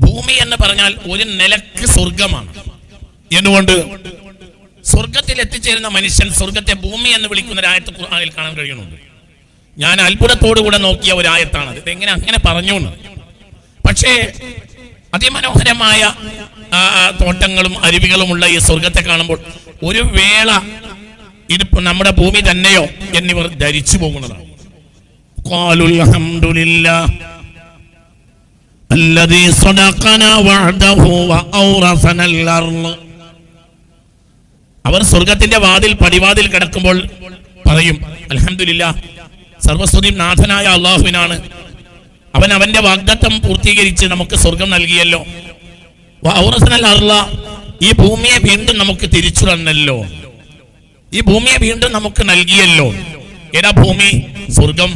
ഭൂമി എന്ന് പറഞ്ഞാൽ ഒരു നിലക്ക് സ്വർഗമാണ്. എന്തുകൊണ്ട്? സ്വർഗത്തിൽ എത്തിച്ചേരുന്ന മനുഷ്യൻ സ്വർഗത്തെ ഭൂമി എന്ന് വിളിക്കുന്ന ഒരു ആയത്ത് ഖുർആനിൽ കാണാൻ കഴിയുന്നുണ്ട്. ഞാൻ അത്ഭുതത്തോടുകൂടെ നോക്കിയ ഒരു ആയത്താണത്. ഇതെങ്ങനെ അങ്ങനെ പറഞ്ഞു? പക്ഷേ അതിമനോഹരമായ തോട്ടങ്ങളും അരുവികളുമുള്ള ഈ സ്വർഗത്തെ കാണുമ്പോൾ ഒരു വേള ഇതിപ്പോ നമ്മുടെ ഭൂമി തന്നെയോ എന്നിവർ ധരിച്ചു പോകുന്നതാണ്. അവർ സ്വർഗത്തിന്റെ വാതിൽ പടിവാതിൽ കിടക്കുമ്പോൾ പറയും, അൽഹംദുലില്ലാ, സർവസ്തുതിയും നാഥനായ അള്ളാഹുവിനാണ്. അവൻ അവന്റെ വാഗ്ദത്തം പൂർത്തീകരിച്ച് നമുക്ക് സ്വർഗം നൽകിയല്ലോ. ഈ ഭൂമിയെ വീണ്ടും നമുക്ക് തിരിച്ചു തന്നല്ലോ, ഈ ഭൂമിയെ വീണ്ടും നമുക്ക് നൽകിയല്ലോ. ഏതാ ഭൂമി? സ്വർഗം.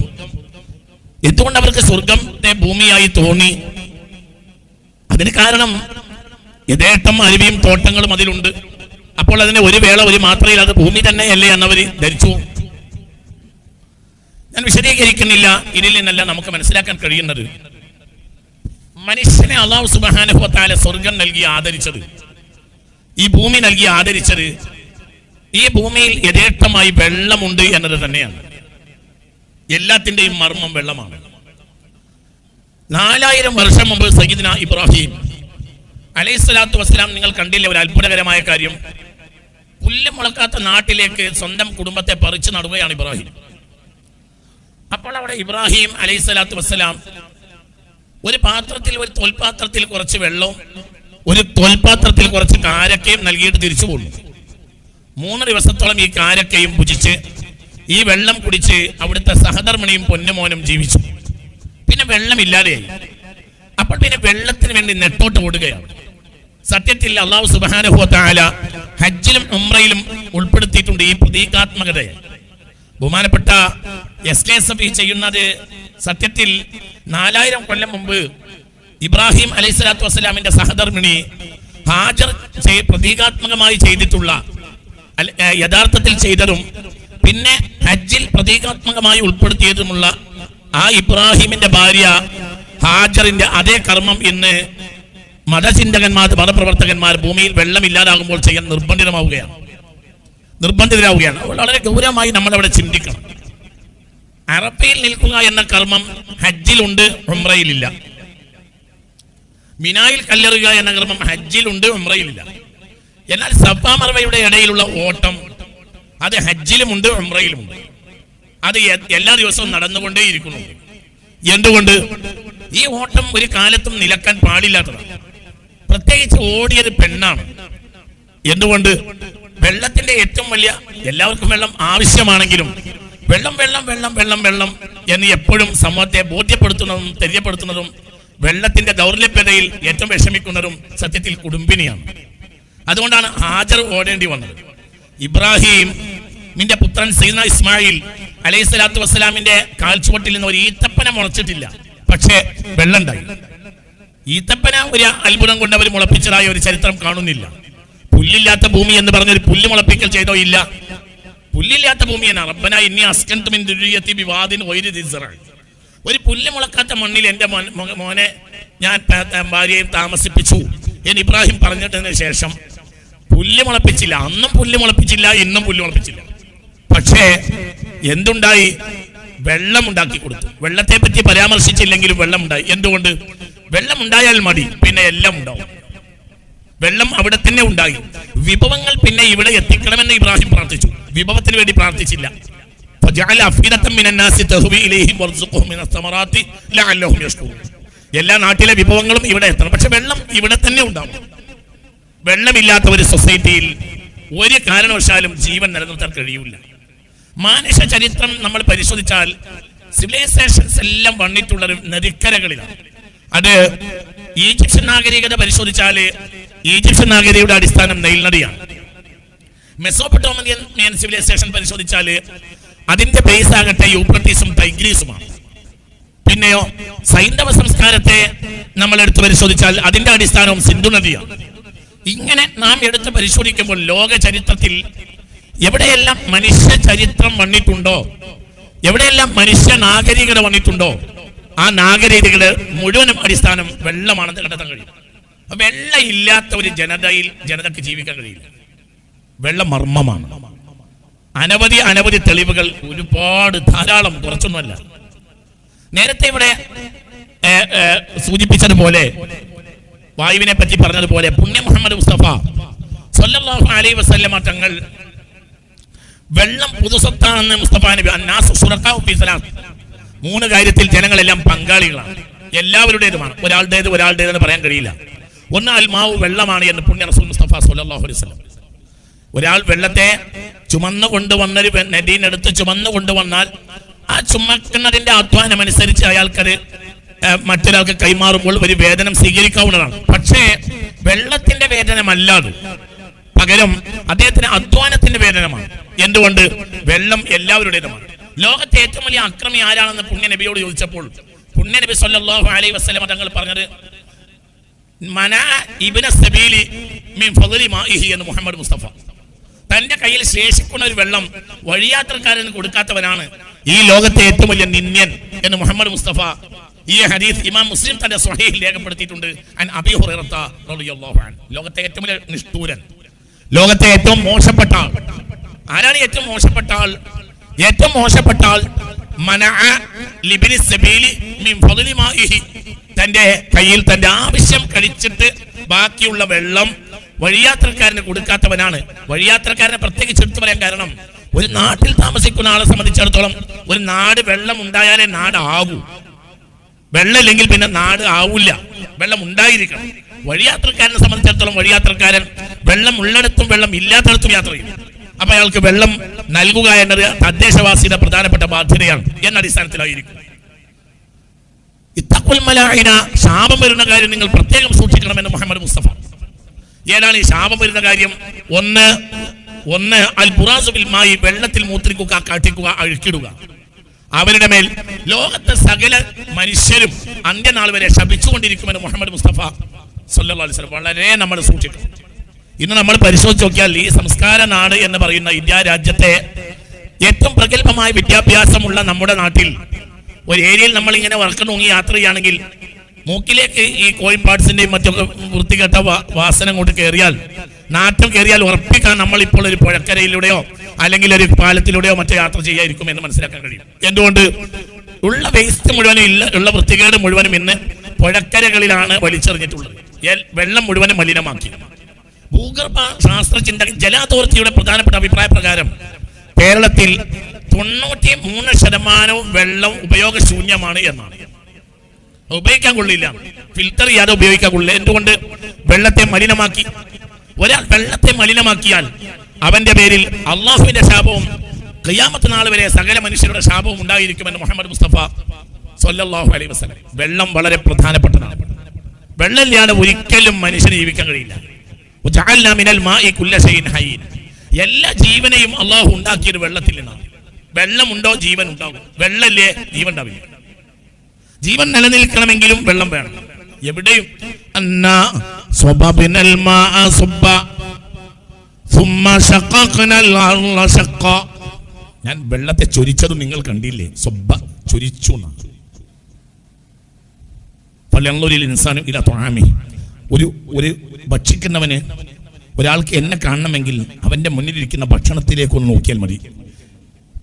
എന്തുകൊണ്ട് അവർക്ക് സ്വർഗത്തെ ഭൂമിയായി തോന്നി? അതിന് കാരണം യഥേഷ്ടം അരുവിയും തോട്ടങ്ങളും അതിലുണ്ട്. അപ്പോൾ അതിനെ ഒരു വേള ഒരു മാത്രയിൽ അത് ഭൂമി തന്നെയല്ലേ എന്നവര് ധരിച്ചു. ഞാൻ വിശദീകരിക്കുന്നില്ല. ഇതിൽ നിന്നല്ല നമുക്ക് മനസ്സിലാക്കാൻ കഴിയുന്നത്, മനുഷ്യനെ അല്ലാഹു സുബ്ഹാനഹു വ തആല സ്വർഗം നൽകി ആദരിച്ചത്, ഈ ഭൂമി നൽകി ആദരിച്ചത്, ഈ ഭൂമിയിൽ യഥേഷ്ടമായി വെള്ളമുണ്ട് എന്നത് തന്നെയാണ്. എല്ലാത്തിന്റെയും മർമ്മം വെള്ളമാണ്. 4000 വർഷം മുമ്പ് സയ്യിദ്ന ഇബ്രാഹിം അലൈഹിസ്സലാത്തു വസ്സലാം, നിങ്ങൾ കണ്ടില്ലേ ഒരു അത്ഭുതകരമായ കാര്യം? പുല്ല് മുളക്കാത്ത നാട്ടിലേക്ക് സ്വന്തം കുടുംബത്തെ പറിച്ചു നടുകയാണ് ഇബ്രാഹിം. അപ്പോൾ അവിടെ ഇബ്രാഹിം അലൈഹിസ്സലാത്തു വസ്സലാം ഒരു പാത്രത്തിൽ, ഒരു തോൽപാത്രത്തിൽ കുറച്ച് വെള്ളവും ഒരു തോൽപാത്രത്തിൽ കുറച്ച് കാരക്കയും നൽകിയിട്ട് തിരിച്ചു പോകുന്നു. 3 ദിവസത്തോളം ഈ കാരക്കയും ഭുജിച്ച് ഈ വെള്ളം കുടിച്ച് അവിടുത്തെ സഹധർമ്മിണിയും പൊന്നുമോനും ജീവിച്ചു. പിന്നെ വെള്ളമില്ലാതെയായി. അപ്പോൾ പിന്നെ വെള്ളത്തിന് വേണ്ടി നെട്ടോട്ട് ഓടുകയാണ്. സത്യത്തിൽ അല്ലാഹു സുബ്ഹാനഹു വ തആല ഹജ്ജിലും ഉംറയിലും ഉൾപ്പെടുത്തിയിട്ടുണ്ട് ഈ പ്രതീകാത്മകതയെ. ബഹുമാനപ്പെട്ട SKSF ചെയ്യുന്നത് സത്യത്തിൽ 4000 കൊല്ലം മുമ്പ് ഇബ്രാഹിം അലൈഹിസ്സലാത്തു വസ്സലാമിന്റെ സഹധർമ്മിണി ഹാജർ പ്രതീകാത്മകമായി ചെയ്തിട്ടുള്ള, യഥാർത്ഥത്തിൽ ചെയ്തതും പിന്നെ ഹജ്ജിൽ പ്രതീകാത്മകമായി ഉൾപ്പെടുത്തിയതുമുള്ള ആ ഇബ്രാഹിമിന്റെ ഭാര്യ ഹാജറിന്റെ അതേ കർമ്മം ഇന്ന് മതചിന്തകന്മാർ, മതപ്രവർത്തകന്മാർ ഭൂമിയിൽ വെള്ളമില്ലാതാകുമ്പോൾ ചെയ്യാൻ നിർബന്ധിതരാവുകയാണ്. വളരെ ഗൗരവമായി നമ്മളവിടെ ചിന്തിക്കണം. അറഫയിൽ നിൽക്കുക എന്ന കർമ്മം ഹജ്ജിലുണ്ട്, ഉംറയിലില്ല. മിനായിൽ കല്ലെറുക എന്ന കർമ്മം ഹജ്ജിലുണ്ട്, ഉംറയിലില്ല. എന്നാൽ സഫ മർവയുടെ ഇടയിലുള്ള ഓട്ടം അത് ഹജ്ജിലുമുണ്ട്, ഉംറയിലുമുണ്ട്. അത് എല്ലാ ദിവസവും നടന്നുകൊണ്ടേയിരിക്കുന്നു. എന്തുകൊണ്ട്? ഈ ഓട്ടം ഒരു കാലത്തും നിലക്കാൻ പാടില്ലാത്തതാണ്. പ്രത്യേകിച്ച് ഓടിയത് പെണ്ണാണ്. എന്തുകൊണ്ട്? വെള്ളത്തിന്റെ ഏറ്റവും വലിയ, എല്ലാവർക്കും വെള്ളം ആവശ്യമാണെങ്കിലും വെള്ളം വെള്ളം വെള്ളം വെള്ളം വെള്ളം എന്ന് എപ്പോഴും സമൂഹത്തെ ബോധ്യപ്പെടുത്തുന്നതും തെര്യപ്പെടുത്തുന്നതും വെള്ളത്തിന്റെ ദൗർലഭ്യതയിൽ ഏറ്റവും വിഷമിക്കുന്നതും സത്യത്തിൽ കുടുംബിനിയാണ്. അതുകൊണ്ടാണ് ഹാജർ ഓടേണ്ടി വന്നത്. ഇബ്രാഹിമിന്റെ പുത്രൻ സയ്യിദ്ന ഇസ്മായിൽ അലൈഹിസ്സലാത്തു വസ്സലാമിന്റെ കാൽച്ചുവട്ടിൽ നിന്ന് ഒരു ഈത്തപ്പന മുളച്ചിട്ടില്ല, പക്ഷേ വെള്ളം ഉണ്ടായി. ഈത്തപ്പന ഒരു അത്ഭുതം കൊണ്ട് അവർ മുളപ്പിച്ചതായ ഒരു ചരിത്രം കാണുന്നില്ല. പുല്ലില്ലാത്ത ഭൂമി എന്ന് പറഞ്ഞൊരു പുല്ല് മുളപ്പിക്കൽ ചെയ്തോ? ഇല്ല. പുല്ലില്ലാത്ത ഭൂമിയാണ്. റബ്ബനാ ഇന്നി അസ്കൻതു മിൻ ദുർരിയത്തി ബിവാദിൻ ഗൈരി ദി സറ. ഒരു പുല്ല് മുളക്കാത്ത മണ്ണിൽ എൻ്റെ മോനെ ഞാൻ ഭാര്യയെ താമസിപ്പിച്ചു എന്ന് ഇബ്രാഹിം പറഞ്ഞിട്ടതിന് ശേഷം പുല്ല് മുളപ്പിച്ചില്ല. അന്നും പുല്ല് മുളപ്പിച്ചില്ല, ഇന്നും പുല്ല് മുളപ്പിച്ചില്ല. പക്ഷേ എന്തുണ്ടായി? വെള്ളം ഉണ്ടാക്കി കൊടുത്തു. വെള്ളത്തെ പറ്റി പരാമർശിച്ചില്ലെങ്കിലും വെള്ളം ഉണ്ടായി. എന്തുകൊണ്ട്? വെള്ളം ഉണ്ടായാൽ മതി, പിന്നെ എല്ലാം ഉണ്ടാവും. വെള്ളം അവിടെ തന്നെ ഉണ്ടായി. വിഭവങ്ങൾ പിന്നെ ഇവിടെ എത്തിക്കണമെന്ന് ഇബ്രാഹിം പ്രാർത്ഥിച്ചു. വിഭവത്തിന് വേണ്ടി പ്രാർത്ഥിച്ചില്ല. എല്ലാ നാട്ടിലെ വിഭവങ്ങളും ഇവിടെ എത്തണം, പക്ഷെ വെള്ളം ഇവിടെ തന്നെ ഉണ്ടാവും. വെള്ളമില്ലാത്ത ഒരു സൊസൈറ്റിയിൽ ഒരു കാരണവശാലും ജീവൻ നിലനിർത്താൻ കഴിയില്ല. മാനുഷ്യ ചരിത്രം നമ്മൾ പരിശോധിച്ചാൽ സിവിലൈസേഷൻസ് എല്ലാം വന്നിട്ടുള്ള നദിക്കരകളിലാണ്. അത് ഈജിപ്ഷ്യൻ നാഗരികത പരിശോധിച്ചാൽ ഈജിപ്ഷ്യൻ നാഗരികയുടെ അടിസ്ഥാനം നൈൽ നദിയാണ്. മെസോപ്പൊട്ടേമിയൻ സിവിലൈസേഷൻ പരിശോധിച്ചാൽ അതിന്റെ ബേസ് ആകട്ടെ യൂഫ്രട്ടീസും ടൈഗ്രീസുമാണ്. പിന്നെയോ സൈന്ധവ സംസ്കാരത്തെ നമ്മൾ എടുത്ത് പരിശോധിച്ചാൽ അതിന്റെ അടിസ്ഥാനവും സിന്ധു നദിയാണ്. ഇങ്ങനെ നാം എടുത്ത് പരിശോധിക്കുമ്പോൾ ലോക ചരിത്രത്തിൽ എവിടെയെല്ലാം മനുഷ്യ ചരിത്രം വന്നിട്ടുണ്ടോ, എവിടെയെല്ലാം മനുഷ്യ നാഗരികത വന്നിട്ടുണ്ടോ ആ നാഗരീതികളുടെ മുഴുവനും അടിസ്ഥാനം വെള്ളമാണെന്ന് കണ്ടെത്താൻ കഴിയും. വെള്ളം ഇല്ലാത്ത ഒരു ജനതയ്ക്ക് ജീവിക്കാൻ കഴിയില്ല. വെള്ളം മർമ്മമാണ്. അനവധി തെളിവുകൾ, ഒരുപാട്, ധാരാളം, കുറച്ചൊന്നുമല്ല. നേരത്തെ ഇവിടെ സൂചിപ്പിച്ചതുപോലെ, വായുവിനെ പറ്റി പറഞ്ഞതുപോലെ, പുണ്യ മുഹമ്മദ് മുസ്തഫ സല്ലല്ലാഹു അലൈഹി വസല്ലമ തങ്ങൾ വെള്ളം പൊതുസ്വത്താണെന്ന് മുസ്തഫ നബി അന്നാസ് ശുറകാഉ ഫീ സലാത്ത്, 3 കാര്യത്തിൽ ജനങ്ങളെല്ലാം പങ്കാളികളാണ്, എല്ലാവരുടേതുമാണ്, ഒരാളുടേതെന്ന് പറയാൻ കഴിയില്ല. ഒന്ന് അൽമാവ്, വെള്ളമാണ് എന്ന് പുണ്യ റസൂൽ മുസ്തഫ സല്ലല്ലാഹു അലൈഹി വസല്ലം. ഒരാൾ വെള്ളത്തെ ചുമന്നു കൊണ്ടുവന്നൊരു നദീനെടുത്ത് ചുമന്നു കൊണ്ടുവന്നാൽ ആ ചുമക്കുന്നതിന്റെ അധ്വാനം അനുസരിച്ച് അയാൾക്കത് മറ്റൊരാൾക്ക് കൈമാറുമ്പോൾ ഒരു വേതനം സ്വീകരിക്കാവുന്നതാണ്. പക്ഷേ വെള്ളത്തിന്റെ വേതനമല്ലാതെ പകരം അദ്ദേഹത്തിന് അധ്വാനത്തിന്റെ വേതനമാണ്. എന്തുകൊണ്ട്? വെള്ളം എല്ലാവരുടേതുമാണ്. ലോകത്തെ ഏറ്റവും വലിയ അക്രമി ആരാണെന്ന് പുണ്യ നബിയോട് ചോദിച്ചപ്പോൾ പുണ്യ നബി സല്ലല്ലാഹു അലൈഹി വസല്ലം തങ്ങൾ പറഞ്ഞത് മനാ ഇബ്ന സബീലി മിൻ ഫളലി മാഇഹി എന്ന് മുഹമ്മദ് മുസ്തഫ. തന്റെ കയ്യിൽ ശേഷിക്കുന്ന ഒരു വെള്ളം വഴിയാത്രക്കാരന് കൊടുക്കാത്തവനാണ് ഈ ലോകത്തെ ഏറ്റവും വലിയ നിന്യൻ എന്ന് മുഹമ്മദ് മുസ്തഫ. ഈ ഹദീസ് ഇമാം മുസ്ലിം തന്റെ സ്വഹീഹിൽ രേഖപ്പെടുത്തിയിട്ടുണ്ട്. അൻ അബീ ഹുറൈറ റളിയല്ലാഹു അൻഹു. ലോകത്തെ ഏറ്റവും വലിയ നിഷ്ഠൂരൻ, ലോകത്തെ ഏറ്റവും മോശപ്പെട്ട ആൾ ആരാണ്? ഏറ്റവും മോശപ്പെട്ട ആൾ മനഅ ലിബ്നി സബീലി മിൻ ഫളലി മാഇഹി. തന്റെ കയ്യിൽ തന്റെ ആവശ്യം കഴിച്ചിട്ട് ബാക്കിയുള്ള വെള്ളം വഴിയാത്രക്കാരന് കൊടുക്കാത്തവനാണ്. വഴിയാത്രക്കാരനെ പ്രത്യേകിച്ച് എടുത്തു പറയാൻ കാരണം, ഒരു നാട്ടിൽ താമസിക്കുന്ന ആളെ സംബന്ധിച്ചിടത്തോളം ഒരു നാട് വെള്ളം ഉണ്ടായാലേ നാടാകൂ. വെള്ളം ഇല്ലെങ്കിൽ പിന്നെ നാട് ആവില്ല. വെള്ളം ഉണ്ടായിരിക്കണം. വഴിയാത്രക്കാരനെ സംബന്ധിച്ചിടത്തോളം വഴിയാത്രക്കാരൻ വെള്ളം ഉള്ളിടത്തും വെള്ളം ഇല്ലാത്തടത്തും യാത്ര ചെയ്യും. അപ്പൊ അയാൾക്ക് വെള്ളം നൽകുക എന്നത് തദ്ദേശവാസിയുടെ പ്രധാനപ്പെട്ട ബാധ്യതയാണ് എന്ന അടിസ്ഥാനത്തിലായിരിക്കും. ഇത്തഖുൽ മലാഇന, ശാപം വരുന്ന കാര്യം നിങ്ങൾ പ്രത്യേകം സൂക്ഷിക്കണമെന്ന് മുഹമ്മദ് മുസ്തഫ. ഏതാണ് ഈ ശാപം വരുന്ന കാര്യം? ഒന്ന് അൽ ബുറാസു ബിൽ മായി, വെള്ളത്തിൽ മൂത്രിക്കുക, കാട്ടിക്കുക, അഴുക്കിടുക. അവരുടെ മേൽ ലോകത്തെ സകല മനുഷ്യരും അന്ത്യനാൾ വരെ ശപിച്ചുകൊണ്ടിരിക്കുമെന്ന് മുഹമ്മദ് മുസ്തഫ സല്ലല്ലാഹു അലൈഹി വസല്ലം. വളരെ നമ്മൾ സൂക്ഷിക്കണം. ഇന്ന് നമ്മൾ പരിശോധിച്ച് നോക്കിയാൽ ഈ സംസ്കാര നാട് എന്ന് പറയുന്ന ഇന്ത്യ രാജ്യത്തെ ഏറ്റവും പ്രഗത്ഭമായ വിദ്യാഭ്യാസമുള്ള നമ്മുടെ നാട്ടിൽ ഒരു ഏരിയയിൽ നമ്മൾ ഇങ്ങനെ വർക്കണൂങ്ങി യാത്ര ചെയ്യുകയാണെങ്കിൽ മൂക്കിലേക്ക് ഈ കോയിൻപാട്സിന്റെയും മറ്റൊക്കെ വൃത്തികെട്ട വാസന കൊണ്ട് കയറിയാൽ, നാറ്റം കയറിയാൽ ഉറപ്പിക്കാൻ നമ്മൾ ഇപ്പോൾ ഒരു പുഴക്കരയിലൂടെയോ അല്ലെങ്കിൽ ഒരു പാലത്തിലൂടെയോ മറ്റോ യാത്ര ചെയ്യാതിരിക്കും എന്ന് മനസ്സിലാക്കാൻ കഴിയും. എന്തുകൊണ്ട്? ഉള്ള വേസ്റ്റ് മുഴുവനും ഉള്ള വൃത്തികേട് മുഴുവനും ഇന്ന് പുഴക്കരകളിലാണ് വലിച്ചെറിഞ്ഞിട്ടുള്ളത്. വെള്ളം മുഴുവനും മലിനമാക്കി. ഭൂഗർഭ ശാസ്ത്ര ചിന്ത ജല അതോറിറ്റിയുടെ പ്രധാനപ്പെട്ട അഭിപ്രായ പ്രകാരം കേരളത്തിൽ 93% വെള്ളം ഉപയോഗശൂന്യമാണ് എന്നാണ്. ഉപയോഗിക്കാൻ കൊള്ളില്ല, ഫിൽറ്റർ ചെയ്യാതെ ഉപയോഗിക്കാൻ കൊള്ളില്ല. എന്തുകൊണ്ട്? വെള്ളത്തെ മലിനമാക്കി. ഒരാൾ വെള്ളത്തെ മലിനമാക്കിയാൽ അവന്റെ പേരിൽ അള്ളാഹുവിന്റെ ശാപവും ഖിയാമത്ത് നാൾ വരെ സകല മനുഷ്യരുടെ ശാപവും ഉണ്ടായിരിക്കുമെന്ന് മുഹമ്മദ് മുസ്തഫ സല്ലല്ലാഹു അലൈഹി വസല്ലം. വെള്ളം വളരെ പ്രധാനപ്പെട്ടതാണ്. വെള്ളമില്ലാതെ ഒരിക്കലും മനുഷ്യന് ജീവിക്കാൻ കഴിയില്ല. വജഅൽനാ മിനൽ മാഇ കുല്ല ശൈഇൻ ഹയ്യിൻ, എല്ലാ ജീവനെയും അള്ളാഹു ഉണ്ടാക്കിയത് വെള്ളത്തിൽ നിന്നാണ്. വെള്ളമുണ്ടോ ജീവൻ ഉണ്ടാകും, വെള്ളമില്ലേ ജീവൻ ഉണ്ടാവില്ല. ജീവൻ നിലനിൽക്കണമെങ്കിലും വെള്ളം വേണം. എവിടെയും അന്നാ സ്വബബിനൽ മാഅ സുബ്ബ സുമ്മ ശഖഖനൽ അർള ശഖ. ഞാൻ വെള്ളത്തെ ചൊരിച്ചതും നിങ്ങൾ കണ്ടില്ലേ? സുബ്ബ, ചൊരിച്ചു. ഫലയൻളുരിൽ ഇൻസാനു ഇലാ തുആമി. ഒരു ഭക്ഷിക്കുന്നവന്, ഒരാൾക്ക് എന്നെ കാണണമെങ്കിൽ അവന്റെ മുന്നിലിരിക്കുന്ന ഭക്ഷണത്തിലേക്ക് ഒന്ന് നോക്കിയാൽ മതി.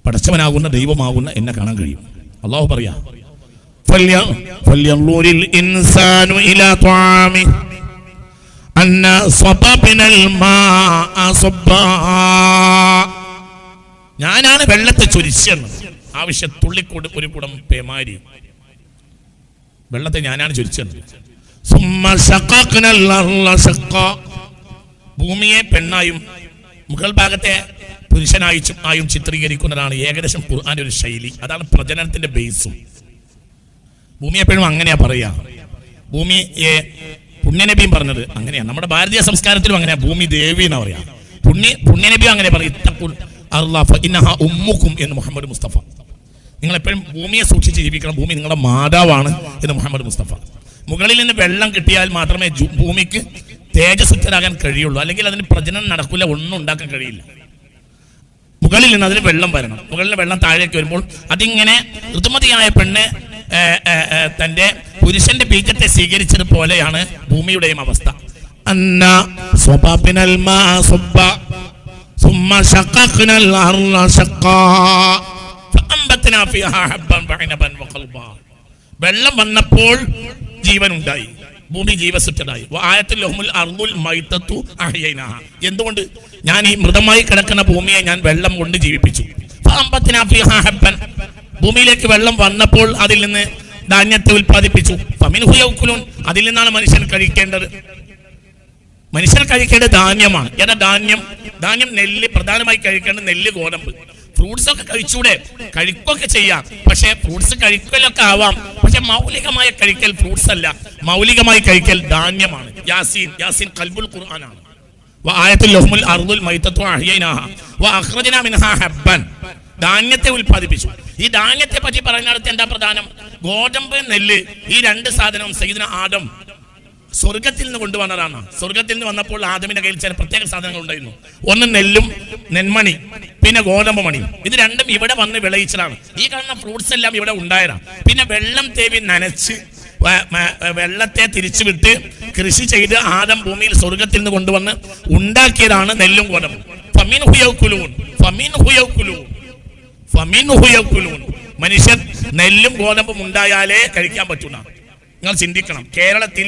പടച്ചവനാകുന്ന ദൈവമാകുന്ന എന്നെ കാണാൻ കഴിയും. അല്ലാഹു പറയാ, ഫലയൻളുരിൽ ഇൻസാനു ഇലാ തുആമി അന്നാ സ്വബബിനൽ മാഅ സുബ്ബാ. ഞാനാണ് വെള്ളത്തെ ചൊരിച്ചെന്ന്. ആവശ്യത്തുള്ളിക്കൂട് ഒരു കുടം പേമാരി വെള്ളത്തെ ഞാനാണ് ചൊരിച്ചെന്ന്. ഭൂമിയെ പെണ്ണായും മുകൾ ഭാഗത്തെ പുരുഷനായും ചിത്രീകരിക്കുന്നതാണ് ഏകദേശം ഖുർആന്റെ ഒരു ശൈലി. അതാണ് പ്രജനനത്തിന്റെ ബേസും. ഭൂമിയെ പെണ്ണും അങ്ങനെയാ പറയാ. ഭൂമിയെ പുണ്യനബിയും പറഞ്ഞത് അങ്ങനെയാണ്. നമ്മുടെ ഭാരതീയ സംസ്കാരത്തിലും അങ്ങനെയാ. ഭൂമി ദേവി എന്നാ പറയാ. പുണ്യനബിയും അങ്ങനെ പറയും, ഉമ്മുക്കും എന്ന് മുഹമ്മദ് മുസ്തഫ. നിങ്ങൾ എപ്പോഴും ഭൂമിയെ സൂക്ഷിച്ച് ജീവിക്കണം. ഭൂമി നിങ്ങളുടെ മാതാവാണ് എന്ന് മുഹമ്മദ് മുസ്തഫ. മുകളിൽ നിന്ന് വെള്ളം കിട്ടിയാൽ മാത്രമേ ഭൂമിക്ക് തേജസ്സുറ്റരാകാൻ കഴിയുള്ളൂ. അല്ലെങ്കിൽ അതിന് പ്രജനനം നടക്കില്ല, ഒന്നും ഉണ്ടാക്കാൻ കഴിയില്ല. മുകളിൽ നിന്ന് അതിന് വെള്ളം വരണം. മുകളിൽ വെള്ളം താഴേക്ക് വരുമ്പോൾ അതിങ്ങനെ ഋതുമതിയായ പെണ്ണ് തന്റെ പുരുഷന്റെ ബീജത്തെ സ്വീകരിച്ചതുപോലെയാണ് ഭൂമിയുടെയും അവസ്ഥ. അന്ന സ്വബബിനൽ മാ സുബ്ബ സുമ്മ ശഖഖ്നൽ അർള ശഖാ ഫഅംബത്നാ ഫീഹാ ഹബ്ബൻ വഇനബൻ വഖൽബാ. വെള്ളം വന്നപ്പോൾ ജീവൻ ഉണ്ടായി, ഭൂമി ജീവസുറ്റതായി. ആയത്തുൽ ലഹുൽ അർളുൽ മൈതത്തു അഹ്യൈനാഹ. എന്തുകൊണ്ട്? ഞാൻ ഈ മൃതമായി കിടക്കുന്ന ഭൂമിയെ ഞാൻ വെള്ളം കൊണ്ട് ജീവിപ്പിച്ചു. ഫഅംബത്നാ ഫീഹാ ഹബ്ബൻ, ഭൂമിയിലേക്ക് വെള്ളം വന്നപ്പോൾ അതിൽ നിന്ന് ധാന്യത്തെ ഉൽപ്പാദിപ്പിച്ചു. ഫമിൻഹു യഅ്കുലൂൻ, അതിൽ നിന്നാണ് മനുഷ്യൻ കഴിക്കേണ്ടത്. മനുഷ്യൻ കഴിക്കേണ്ടത് ധാന്യമാണ്. ഏതാ ധാന്യം? ധാന്യം നെല്ല്, പ്രധാനമായി കഴിക്കേണ്ടത് നെല്ല്, ഗോതമ്പ്. ഫ്രൂട്ട്സ് ഒക്കെ കഴിച്ചൂടെ? കഴിക്കൊക്കെ ചെയ്യാം, പക്ഷെ ഫ്രൂട്ട്സ് കഴിക്കലൊക്കെ ആവാം, പക്ഷെ മൗലികമായ കഴിക്കൽ ഫ്രൂട്ട്സ് അല്ല, മൗലികമായി കഴിക്കൽ ധാന്യമാണ്. യാസീൻ ഖൽബുൽ ഖുർആനാണ്. വആയത്തുൽ ലഹുൽ അർളുൽ മൈതത്തു അഹ്യൈനാഹ വഅഖ്റജ്നാ മിൻഹാ ഹബ്ബൻ, ധാന്യത്തെ ഉൽപ്പാദിപ്പിച്ചു. ഈ ധാന്യത്തെ പറ്റി പറയുന്നിടത്ത് എന്താ പ്രധാനം? ഗോതമ്പ്, നെല്ല്, ഈ രണ്ട് സാധനവും സയ്യിദുനാ ആദം സ്വർഗത്തിൽ നിന്ന് കൊണ്ടുവന്നതാണ്. സ്വർഗത്തിൽ നിന്ന് വന്നപ്പോൾ ആദമിന്റെ കയ്യിൽ ചില പ്രത്യേക സാധനങ്ങൾ ഉണ്ടായിരുന്നു. ഒന്ന് നെല്ലും നെന്മണി, പിന്നെ ഗോതമ്പ് മണിയും. ഇത് രണ്ടും ഇവിടെ വന്ന് വിളയിച്ചതാണ്. ഈ കാണുന്ന ഫ്രൂട്ട്സ് എല്ലാം ഇവിടെ ഉണ്ടായതാണ്. പിന്നെ വെള്ളം തേവി നനച്ച് വെള്ളത്തെ തിരിച്ചുവിട്ട് കൃഷി ചെയ്ത് ആദം ഭൂമിയിൽ സ്വർഗത്തിൽ നിന്ന് കൊണ്ടുവന്ന് ഉണ്ടാക്കിയതാണ് നെല്ലും ഗോതമ്പും. ഫമിൻഹു യഅ്കുലൂൻ ഫമിൻഹു യഅ്കുലൂൻ ഫമിൻഹു യഅ്കുലൂൻ. മനുഷ്യൻ നെല്ലും ഗോതമ്പും ഉണ്ടായാലേ കഴിക്കാൻ പറ്റുന്ന. നിങ്ങൾ ചിന്തിക്കണം, കേരളത്തിൽ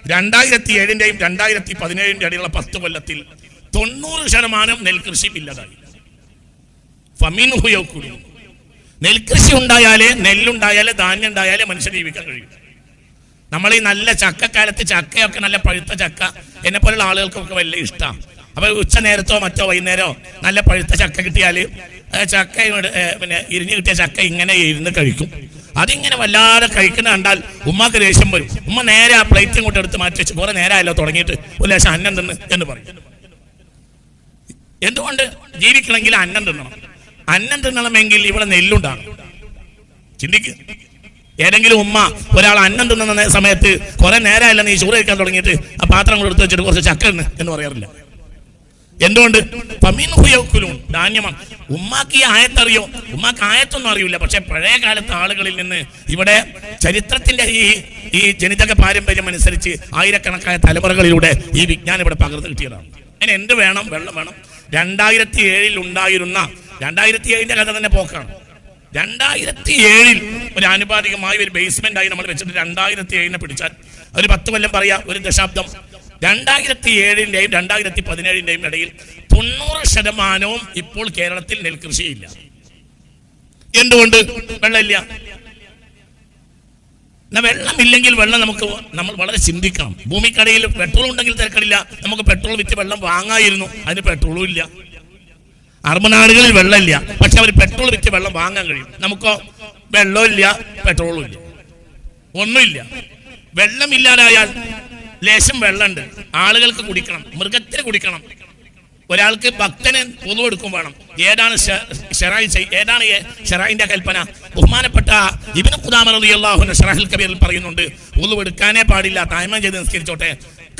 2007-ന്റെയും 2017-ന്റെയും ഇടയിലുള്ള 10 കൊല്ലത്തിൽ 90% നെൽകൃഷി ഇല്ലാതായി. ഫമിൻഹു യഅ്കുലൂൻ. നെൽകൃഷി ഉണ്ടായാലേ, നെല്ലുണ്ടായാലേ, ധാന്യം ഉണ്ടായാലേ മനുഷ്യൻ ജീവിക്കാൻ കഴിയും. നമ്മൾ ഈ നല്ല ചക്കക്കാലത്ത് ചക്കയൊക്കെ നല്ല പഴുത്ത ചക്ക എന്നെ പോലുള്ള ആളുകൾക്കൊക്കെ വലിയ ഇഷ്ടമാണ്. അപ്പൊ ഉച്ച നേരത്തോ മറ്റോ വൈകുന്നേരമോ നല്ല പഴുത്ത ചക്ക കിട്ടിയാൽ ചക്ക പിന്നെ ഇരിഞ്ഞു കിട്ടിയ ചക്ക ഇങ്ങനെ ഇരുന്ന് കഴിക്കും. അതിങ്ങനെ വല്ലാതെ കഴിക്കുന്ന കണ്ടാൽ ഉമ്മക്ക് ദേഷ്യം വരും. ഉമ്മ നേരെ ആ പ്ലേറ്റ് ഇങ്ങോട്ട് എടുത്ത് മാറ്റി വെച്ച് കുറെ നേരമല്ലോ തുടങ്ങിയിട്ട് ഒരു ലേശം അന്നം തിന്ന് എന്ന് പറയും. എന്തുകൊണ്ട്? ജീവിക്കണമെങ്കിൽ അന്നം തിന്നണം. അന്നം തിന്നണമെങ്കിൽ ഇവിടെ നെല്ലുണ്ടാകും. ചിന്തിക്കുക. ഏതെങ്കിലും ഉമ്മ ഒരാൾ അന്നം തിന്നുന്ന സമയത്ത് കുറെ നേരമല്ല നീ ചോറ് കഴിക്കാൻ തുടങ്ങിയിട്ട് ആ പാത്രം കൊണ്ട് എടുത്ത് വെച്ചിട്ട് കുറച്ച് ചക്ക എന്ന് പറയാറില്ല. എന്തുകൊണ്ട്? ഫമിൻഹു യഅ്കുലൂൻ, ധാന്യമാണ്. ഉമ്മാക്ക് ഈ ആയത്തറിയോ? ഉമ്മാക്ക് ആയത്തൊന്നും അറിയില്ല. പക്ഷെ പഴയ കാലത്തെ ആളുകളിൽ നിന്ന് ഇവിടെ ചരിത്രത്തിന്റെ ഈ ജനിതക പാരമ്പര്യം അനുസരിച്ച് ആയിരക്കണക്കായ തലമുറകളിലൂടെ ഈ വിജ്ഞാനം ഇവിടെ പകർന്നു കിട്ടിയതാണ്. അതിന് എന്ത് വേണം? വെള്ളം വേണം. 2007 ഉണ്ടായിരുന്ന 2007-ന്റെ കഥ തന്നെ പോക്കാണ്. 2007 ഒരു ആനുപാതികമായ ഒരു ബേസ്മെന്റ് ആയി നമ്മൾ വെച്ചിട്ട് 2007-നെ പിടിച്ചാൽ ഒരു 10 കൊല്ലം പറയാ, ഒരു ദശാബ്ദം. 2007-ന്റെയും 2017-ന്റെയും ഇടയിൽ 90% ഇപ്പോൾ കേരളത്തിൽ നെൽകൃഷിയില്ല. എന്തുകൊണ്ട്? വെള്ളമില്ല. വെള്ളമില്ലെങ്കിൽ വെള്ളം നമ്മൾ വളരെ ചിന്തിക്കണം. ഭൂമിക്കടിയിൽ പെട്രോൾ ഉണ്ടെങ്കിൽ തിരക്കടില്ല, നമുക്ക് പെട്രോൾ വിറ്റ് വെള്ളം വാങ്ങായിരുന്നു. അതിന് പെട്രോളും ഇല്ല. അറബ് നാടുകളിൽ വെള്ളമില്ല, പക്ഷെ അവർ പെട്രോൾ വിറ്റ് വെള്ളം വാങ്ങാൻ കഴിയും. നമുക്കോ വെള്ളവും ഇല്ല, പെട്രോളും ഇല്ല, ഒന്നുമില്ല. വെള്ളമില്ലാതായാൽ ലേശം വെള്ളമുണ്ട്, ആളുകൾക്ക് കുടിക്കണം, മൃഗത്തിന് കുടിക്കണം, ഒരാൾക്ക് ഭക്തന് പൊതു എടുക്കും വേണം. ഏതാണ് ഷെറായിന്റെ കൽപ്പന? ബഹുമാനപ്പെട്ട ഇബ്നു ഖുദാമ റളിയല്ലാഹു അൻഹു ശറഹുൽ കബീറിൽ പറയുന്നുണ്ട്, പൊതു എടുക്കാനേ പാടില്ല, തായ്മ ചെയ്ത് നിസ്കരിച്ചോട്ടെ,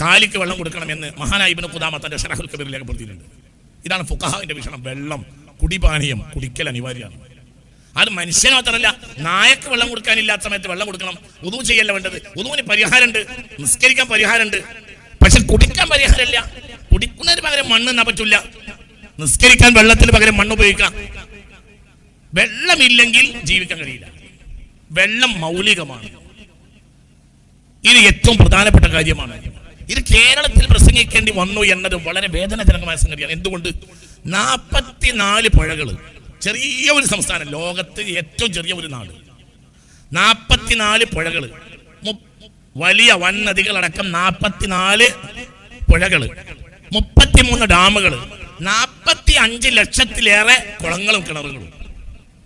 കാലിക്ക് വെള്ളം കൊടുക്കണമെന്ന് മഹാനായ ഇബ്നു ഖുദാമ തന്റെ ശറഹുൽ കബീറിൽ രേഖപ്പെടുത്തിയിട്ടുണ്ട്. ഇതാണ് ഫുഖഹാന്റെ വീക്ഷണം. വെള്ളം, കുടിപാനീയം, കുടിക്കൽ അനിവാര്യമാണ്. അത് മനുഷ്യന് മാത്രമല്ല, നായക്ക് വെള്ളം കൊടുക്കാനില്ലാത്ത സമയത്ത് വെള്ളം കൊടുക്കണം. ഉദു ചെയ്യല്ല വേണ്ടത്. ഉദുവിന് പരിഹാരമുണ്ട്, നിസ്കരിക്കാൻ പരിഹാരമുണ്ട്, പക്ഷെ കുടിക്കാൻ പരിഹാരമില്ല. കുടിക്കുന്നതിന് പകരം മണ്ണ് എന്നാ പറ്റില്ല, നിസ്കരിക്കാൻ വെള്ളത്തിന് പകരം മണ്ണ് ഉപയോഗിക്കാം. വെള്ളമില്ലെങ്കിൽ ജീവിക്കാൻ കഴിയില്ല. വെള്ളം മൗലികമാണ്. ഇത് ഏറ്റവും പ്രധാനപ്പെട്ട കാര്യമാണ്. ഇത് കേരളത്തിൽ പ്രസംഗിക്കേണ്ടി വന്നു എന്നത് വളരെ വേദനാജനകമായ സംഗതിയാണ്. എന്തുകൊണ്ട്? 44 പുഴകൾ, ചെറിയ ഒരു സംസ്ഥാനം, ലോകത്ത് ഏറ്റവും ചെറിയ ഒരു നാട്, 44 പുഴകൾ, വലിയ വൻ നദികളടക്കം 44 പുഴകൾ, 33 ഡാമുകൾ, 45 ലക്ഷത്തിലേറെ കുളങ്ങളും കിണറുകളും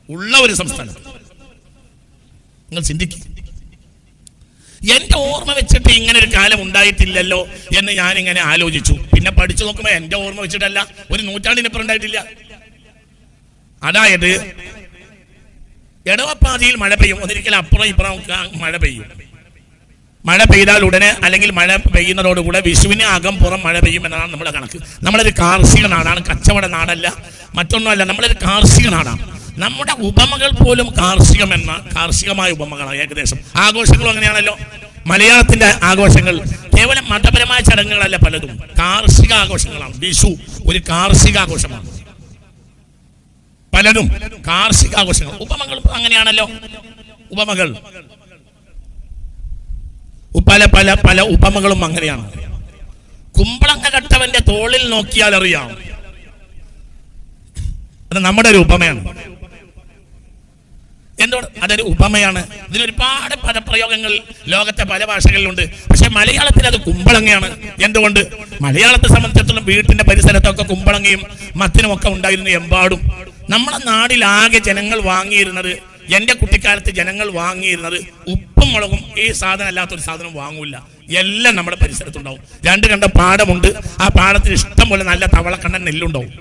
ഉള്ള ഒരു സംസ്ഥാനം. നിങ്ങൾ ചിന്തിക്കുക. എന്റെ ഓർമ്മ വെച്ചിട്ട് ഇങ്ങനെ ഒരു കാലം ഉണ്ടായിട്ടില്ലല്ലോ എന്ന് ഞാനിങ്ങനെ ആലോചിച്ചു. പിന്നെ പഠിച്ചു നോക്കുമ്പോൾ എന്റെ ഓർമ്മ വെച്ചിട്ടല്ല, ഒരു നൂറ്റാണ്ടിനിപ്പുറം ഉണ്ടായിട്ടില്ല. അതായത് ഇടവപ്പാതിയിൽ മഴ പെയ്യും, ഒന്നിരിക്കലും അപ്പുറം ഇപ്പുറം മഴ പെയ്യും. മഴ പെയ്താൽ ഉടനെ, അല്ലെങ്കിൽ മഴ പെയ്യുന്നതോടുകൂടെ വിഷുവിന് അകം പുറം മഴ പെയ്യും എന്നതാണ് നമ്മുടെ കണക്ക്. നമ്മളൊരു കാർഷിക നാടാണ്, കച്ചവട നാടല്ല, മറ്റൊന്നുമല്ല. നമ്മളൊരു കാർഷിക നാടാണ്. നമ്മുടെ ഉപമകൾ പോലും കാർഷികമായ ഉപമകളാണ് ഏകദേശം. ആഘോഷങ്ങളും അങ്ങനെയാണല്ലോ. മലയാളത്തിന്റെ ആഘോഷങ്ങൾ കേവലം മതപരമായ ചടങ്ങുകളല്ല, പലതും കാർഷിക ആഘോഷങ്ങളാണ്. വിഷു ഒരു കാർഷിക ആഘോഷമാണ്, പലതും കാർഷിക ആഘോഷങ്ങൾ. ഉപമകൾ അങ്ങനെയാണല്ലോ. ഉപമകൾ പല പല പല ഉപമകളും അങ്ങനെയാണ്. കുമ്പളങ്ങ കട്ടവന്റെ തോളിൽ നോക്കിയാൽ അറിയാം, അത് നമ്മുടെ ഒരു ഉപമയാണ്. എന്തുകൊണ്ട് അതൊരു ഉപമയാണ്? ഇതിനൊരുപാട് പദപ്രയോഗങ്ങൾ ലോകത്തെ പല ഭാഷകളിലുണ്ട്. പക്ഷെ മലയാളത്തിൽ അത് കുമ്പളങ്ങയാണ്. എന്തുകൊണ്ട്? മലയാളത്തെ സംബന്ധിച്ചിടത്തോളം വീട്ടിന്റെ പരിസരത്തൊക്കെ കുമ്പളങ്ങയും മത്തിനും ഒക്കെ ഉണ്ടായിരുന്നു എമ്പാടും. നമ്മുടെ നാടിലാകെ ജനങ്ങൾ വാങ്ങിയിരുന്നത്, എന്റെ കുട്ടിക്കാലത്ത് ജനങ്ങൾ വാങ്ങിയിരുന്നത് ഉപ്പും മുളകും. ഈ സാധനം അല്ലാത്തൊരു സാധനം വാങ്ങൂല. എല്ലാം നമ്മുടെ പരിസരത്തുണ്ടാവും. രണ്ട് കണ്ട പാടമുണ്ട്, ആ പാടത്തിന് ഇഷ്ടം പോലെ നല്ല തവളക്കണ്ണൻ നെല്ലുണ്ടാവും.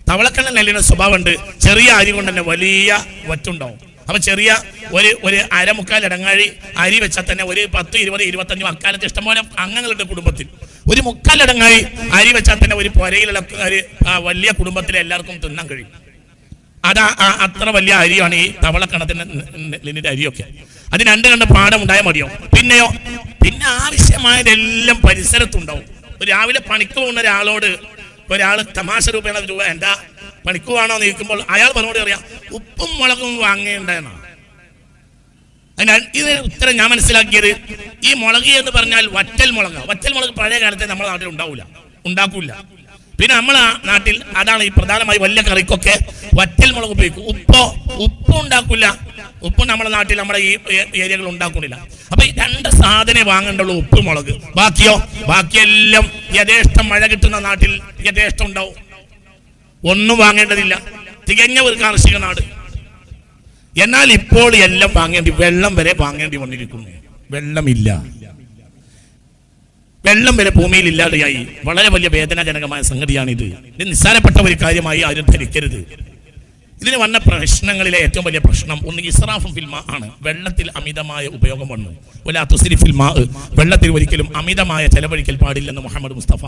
തവളക്കണ്ണൻ നെല്ലിന്റെ സ്വഭാവമുണ്ട്, ചെറിയ അരി കൊണ്ട് തന്നെ വലിയ വറ്റുണ്ടാവും. അപ്പൊ ചെറിയ ഒരു അരമുക്കാൽ ഇടങ്ങാഴി അരി വെച്ചാൽ തന്നെ ഒരു 10, 20, 25 അക്കാലത്ത് ഇഷ്ടംപോലെ അംഗങ്ങളുടെ കുടുംബത്തിൽ ഒരു മുക്കാൽ ഇടങ്ങാഴി അരി വെച്ചാൽ തന്നെ ഒരു പുരയിലുള്ള വലിയ കുടുംബത്തിലെ എല്ലാവർക്കും തിന്നാൻ കഴിയും. അത് അത്ര വലിയ അരിയാണ് ഈ തവളക്കണത്തിന്റെ നെല്ലിന്റെ അരിയൊക്കെ. അത് രണ്ട് കണ്ട പാടം ഉണ്ടായാൽ മതിയോ? പിന്നെ ആവശ്യമായതെല്ലാം പരിസരത്തുണ്ടാവും. രാവിലെ പണിക്ക് പോകുന്ന ഒരാളോട് ഒരാൾ തമാശ രൂപേണ രൂപ എന്താ പണിക്ക് പോകണോ എന്ന് ചോദിക്കുമ്പോൾ അയാൾ പറഞ്ഞോട് അറിയാം ഉപ്പും മുളകും വാങ്ങേണ്ടെന്നാണ്. അതിനാൽ ഇത് ഉത്തരം ഞാൻ മനസ്സിലാക്കിയത്, ഈ മുളക് എന്ന് പറഞ്ഞാൽ വറ്റൽ മുളക്. വറ്റൽ മുളക് പഴയ കാലത്തെ നമ്മുടെ നാട്ടിൽ ഉണ്ടാക്കൂല. പിന്നെ നമ്മളെ നാട്ടിൽ അതാണ് ഈ പ്രധാനമായി വലിയ കറിക്കൊക്കെ വറ്റൽ മുളക് ഉപയോഗിക്കും. ഉപ്പും ഉണ്ടാക്കില്ല. ഉപ്പ് നമ്മുടെ നാട്ടിൽ നമ്മുടെ ഈ ഏരിയകൾ ഉണ്ടാക്കുന്നില്ല. അപ്പൊ ഈ രണ്ട് സാധനം വാങ്ങേണ്ടുള്ളൂ, ഉപ്പ് മുളക്. ബാക്കിയെല്ലാം യഥേഷ്ടം മഴ കിട്ടുന്ന നാട്ടിൽ യഥേഷ്ടം ഉണ്ടാവും. ഒന്നും വാങ്ങേണ്ടതില്ല. തികഞ്ഞ ഒരു കാർഷിക നാട്. എന്നാൽ ഇപ്പോൾ എല്ലാം വെള്ളം വരെ വാങ്ങേണ്ടി വന്നിരിക്കുന്നു. വെള്ളമില്ല. വെള്ളം വരെ ഭൂമിയിൽ ഇല്ലാതെയായി. വളരെ വലിയ വേദനാജനകമായ സംഗതിയാണിത്. ഇത് നിസ്സാരപ്പെട്ട ഒരു കാര്യമായി ആരും ധരിക്കരുത്. ഇതിന് വന്ന പ്രശ്നങ്ങളിലെ ഏറ്റവും വലിയ പ്രശ്നം ഒന്ന് ഇസ്റാഫും ഫിൽ മാ ആണ്. വെള്ളത്തിൽ അമിതമായ ഉപയോഗം വന്നു. വലാ തുസ്രിഫ് ഫിൽ മാ, വെള്ളത്തിൽ ഒരിക്കലും അമിതമായ ചെലവഴിക്കൽ പാടില്ലെന്ന് മുഹമ്മദ് മുസ്തഫ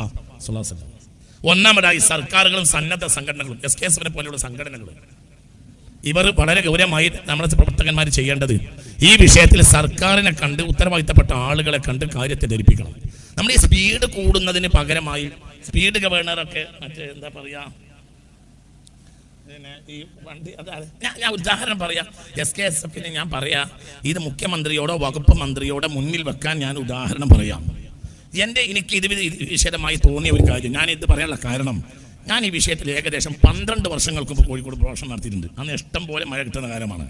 സ്വല്ലല്ലാഹു അലൈഹി വസല്ലം. ഒന്നാമതായി സർക്കാരുകളും സന്നദ്ധ സംഘടനകളും SKSF പോലെയുള്ള സംഘടനകളും ഇവർ വളരെ ഗൗരവമായി നമ്മുടെ പ്രവർത്തകന്മാർ ചെയ്യേണ്ടത് ഈ വിഷയത്തിൽ സർക്കാരിനെ കണ്ട് ഉത്തരവാദിത്തപ്പെട്ട ആളുകളെ കണ്ട് കാര്യത്തെ ധരിപ്പിക്കണം. നമ്മൾ ഈ സ്പീഡ് കൂടുന്നതിന് പകരമായി സ്പീഡ് ഗവർണറൊക്കെ മറ്റേ എന്താ പറയാ, ഈ വണ്ടി ഞാൻ ഉദാഹരണം പറയാം. SKSF ഞാൻ പറയാ, ഇത് മുഖ്യമന്ത്രിയോടോ വകുപ്പ് മന്ത്രിയോടോ മുന്നിൽ വെക്കാൻ ഞാൻ ഉദാഹരണം പറയാം. എനിക്ക് ഇത് വിശദമായി തോന്നിയ ഒരു കാര്യം ഞാൻ ഇത് പറയാനുള്ള കാരണം, ഞാൻ ഈ വിഷയത്തിൽ ഏകദേശം 12 വർഷങ്ങൾക്ക് മുമ്പ് കോഴിക്കോട് പ്രഭാഷണം നടത്തിയിട്ടുണ്ട്. അന്ന് ഇഷ്ടം പോലെ മഴ കിട്ടുന്ന കാലമാണ്.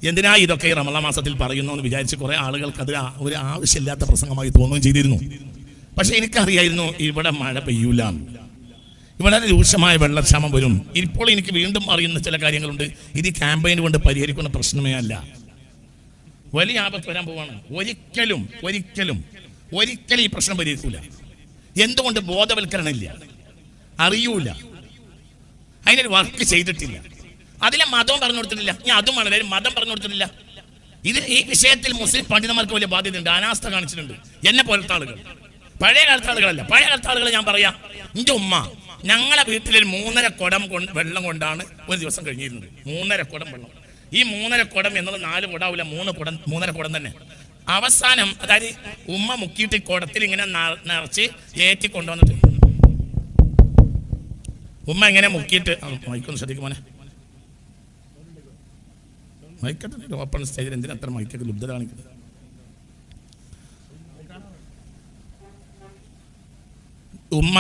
എന്തിനാ ഇതൊക്കെ ഈ റമളാൻ മാസത്തിൽ പറയുന്നു എന്ന് വിചാരിച്ച് കുറെ ആളുകൾക്ക് അത് ഒരു ആവശ്യമില്ലാത്ത പ്രസംഗമായി തോന്നുകയും ചെയ്തിരുന്നു. പക്ഷെ എനിക്കറിയായിരുന്നു ഇവിടെ മഴ പെയ്യൂല, ഇവിടെ രൂക്ഷമായ വെള്ളക്ഷാമം വരും. ഇപ്പോൾ എനിക്ക് വീണ്ടും അറിയുന്ന ചില കാര്യങ്ങളുണ്ട്. ഇത് ഈ ക്യാമ്പയിൻ കൊണ്ട് പരിഹരിക്കുന്ന പ്രശ്നമേ അല്ല, വലിയ ആപത്ത് വരാൻ പോവാണ്. ഒരിക്കലും ഈ പ്രശ്നം പരിഹരിക്കൂല. എന്തുകൊണ്ട്? ബോധവൽക്കരണം ഇല്ല, അറിയൂല, അതിനൊരു വർക്ക് ചെയ്തിട്ടില്ല, അതിലെ മതവും പറഞ്ഞു കൊടുത്തിട്ടില്ല. ഞാൻ അതും വളരെ മതം പറഞ്ഞു കൊടുത്തിട്ടില്ല. ഈ വിഷയത്തിൽ മുസ്ലിം പണ്ഡിതന്മാർക്ക് വലിയ ബാധ്യതയുണ്ട്, അനാസ്ഥ കാണിച്ചിട്ടുണ്ട്. എന്നെ പോലത്തെ ആളുകൾ, പഴയ കാലത്തെ ആളുകളല്ല. പഴയ കാലത്തെ ആളുകൾ ഞാൻ പറയാം, എൻ്റെ ഉമ്മ ഞങ്ങളെ വീട്ടിലൊരു 3.5 കുടം വെള്ളം കൊണ്ടാണ് ഒരു ദിവസം കഴിഞ്ഞിരുന്നത്. 3.5 കുടം വെള്ളം. ഈ 3.5 കുടം എന്നുള്ളത് 4 കുടാവില്ല, 3.5 കുടം തന്നെ. അവസാനം അതായത് ഉമ്മ മുക്കിയിട്ട് കുടത്തിൽ ഇങ്ങനെ നിറച്ച് ഏറ്റി കൊണ്ടുവന്നിട്ട് ഉമ്മ ഇങ്ങനെ മുക്കിയിട്ട് മൈക്കൊന്ന് ശ്രദ്ധിക്കും മോനെ, മൈക്കട്ടെ ഓപ്പൺ സ്റ്റേജിൽ എന്തിനാ അത്ര മൈക്കൊക്കെ ലുബ്ധത കാണിക്കുന്നത്? ഉമ്മ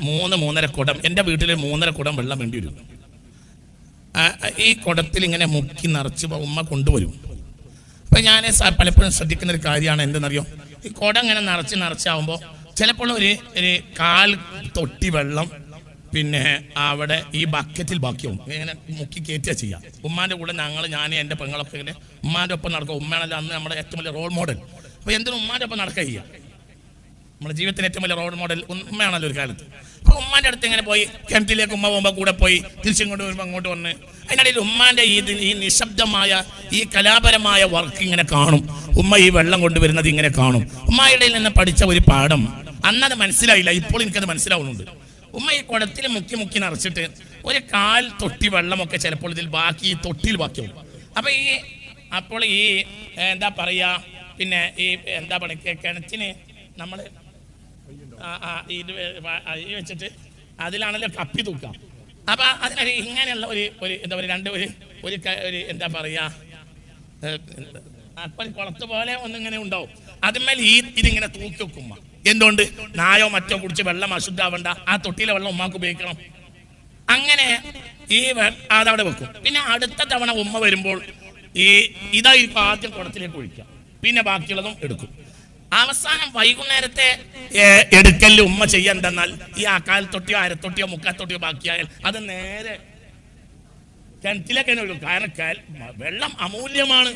3.5 കുടം, എൻ്റെ വീട്ടിൽ 3.5 കുടം വെള്ളം വേണ്ടി വരും. ഈ കുടത്തിൽ ഇങ്ങനെ മുക്കി നിറച്ച് ഉമ്മ കൊണ്ടുവരും. അപ്പം ഞാൻ പലപ്പോഴും ശ്രദ്ധിക്കുന്ന ഒരു കാര്യമാണ് എന്തെന്നറിയോ, ഈ കുടം ഇങ്ങനെ നിറച്ചാവുമ്പോൾ ചിലപ്പോൾ ഒരു 1/4 തൊട്ടി വെള്ളം പിന്നെ അവിടെ ഈ ബക്കറ്റിൽ ബാക്കിയാവും. ഇങ്ങനെ മുക്കി കയറ്റുക ചെയ്യാം. ഉമ്മാൻ്റെ കൂടെ ഞാൻ എൻ്റെ പെങ്ങളൊക്കെ ഇങ്ങനെ ഉമ്മാൻ്റെ ഒപ്പം നടക്കുക. ഉമ്മയാണല്ലോ അന്ന് നമ്മുടെ ഏറ്റവും വലിയ റോൾ മോഡൽ. അപ്പോൾ എന്തിനും ഉമ്മാൻ്റെ ഒപ്പം നടക്കുക ചെയ്യുക. നമ്മുടെ ജീവിതത്തിന് ഏറ്റവും വലിയ റോൾ മോഡൽ ഉമ്മയാണല്ലോ ഒരു കാലത്ത്. അപ്പോൾ ഉമ്മാൻ്റെ അടുത്ത് ഇങ്ങനെ പോയി കിണറ്റിലേക്ക് ഉമ്മ പോകുമ്പോൾ കൂടെ പോയി തിരിച്ചിങ്ങോട്ട് വരുമ്പോൾ അങ്ങോട്ട് വന്ന് അതിനിടയിൽ ഉമ്മാൻ്റെ ഈ നിശബ്ദമായ ഈ കലാപരമായ വർക്ക് ഇങ്ങനെ കാണും. ഉമ്മ ഈ വെള്ളം കൊണ്ടുവരുന്നത് ഇങ്ങനെ കാണും. ഉമ്മായുടെ നിന്ന് പഠിച്ച ഒരു പാഠം അന്നത് മനസ്സിലായില്ല, ഇപ്പോൾ എനിക്കത് മനസ്സിലാവുന്നുണ്ട്. ഉമ്മ ഈ കുടത്തിൽ മുക്കി നിറച്ചിട്ട് ഒരു 1/4 തൊട്ടി വെള്ളമൊക്കെ ചിലപ്പോൾ ഇതിൽ ബാക്കി തൊട്ടിയിൽ ബാക്കിയാവും. അപ്പോൾ ഈ എന്താ പറയുക, പിന്നെ ഈ എന്താ പറയുക, കിണറ്റിന് നമ്മൾ ഇത് വെച്ചിട്ട് അതിലാണല്ലോ കപ്പി തൂക്കാം. അപ്പം അതിനൊരു ഇങ്ങനെയുള്ള ഒരു എന്താ പറയുക, ഒരു എന്താ പറയുക, അപ്പം കുളത്ത് പോലെ ഒന്നിങ്ങനെ ഉണ്ടാവും. അതിന്മേൽ ഇതിങ്ങനെ തൂക്കി വെക്കും. എന്തുകൊണ്ട്? നായോ മറ്റോ കുടിച്ച് വെള്ളം അശുദ്ധാവണ്ട, ആ തൊട്ടിയിലെ വെള്ളം ഉമ്മാക്ക് ഉപയോഗിക്കണം. അങ്ങനെ അതവിടെ വെക്കും. പിന്നെ അടുത്ത തവണ ഉമ്മ വരുമ്പോൾ ഇതായിരിക്കും ആദ്യം കുളത്തിലേക്ക് ഒഴിക്കുക, പിന്നെ ബാക്കിയുള്ളതും എടുക്കും. അവസാനം വൈകുന്നേരത്തെ എടുക്കലിൽ ഉമ്മ ചെയ്യാൻ ഈ 1/4 തൊട്ടിയോ 1/2 തൊട്ടിയോ 3/4 തൊട്ടിയോ ബാക്കിയായാൽ അത് നേരെ കിണറ്റിലേക്ക് തന്നെ ഒഴുകും. കാരണം വെള്ളം അമൂല്യമാണ്.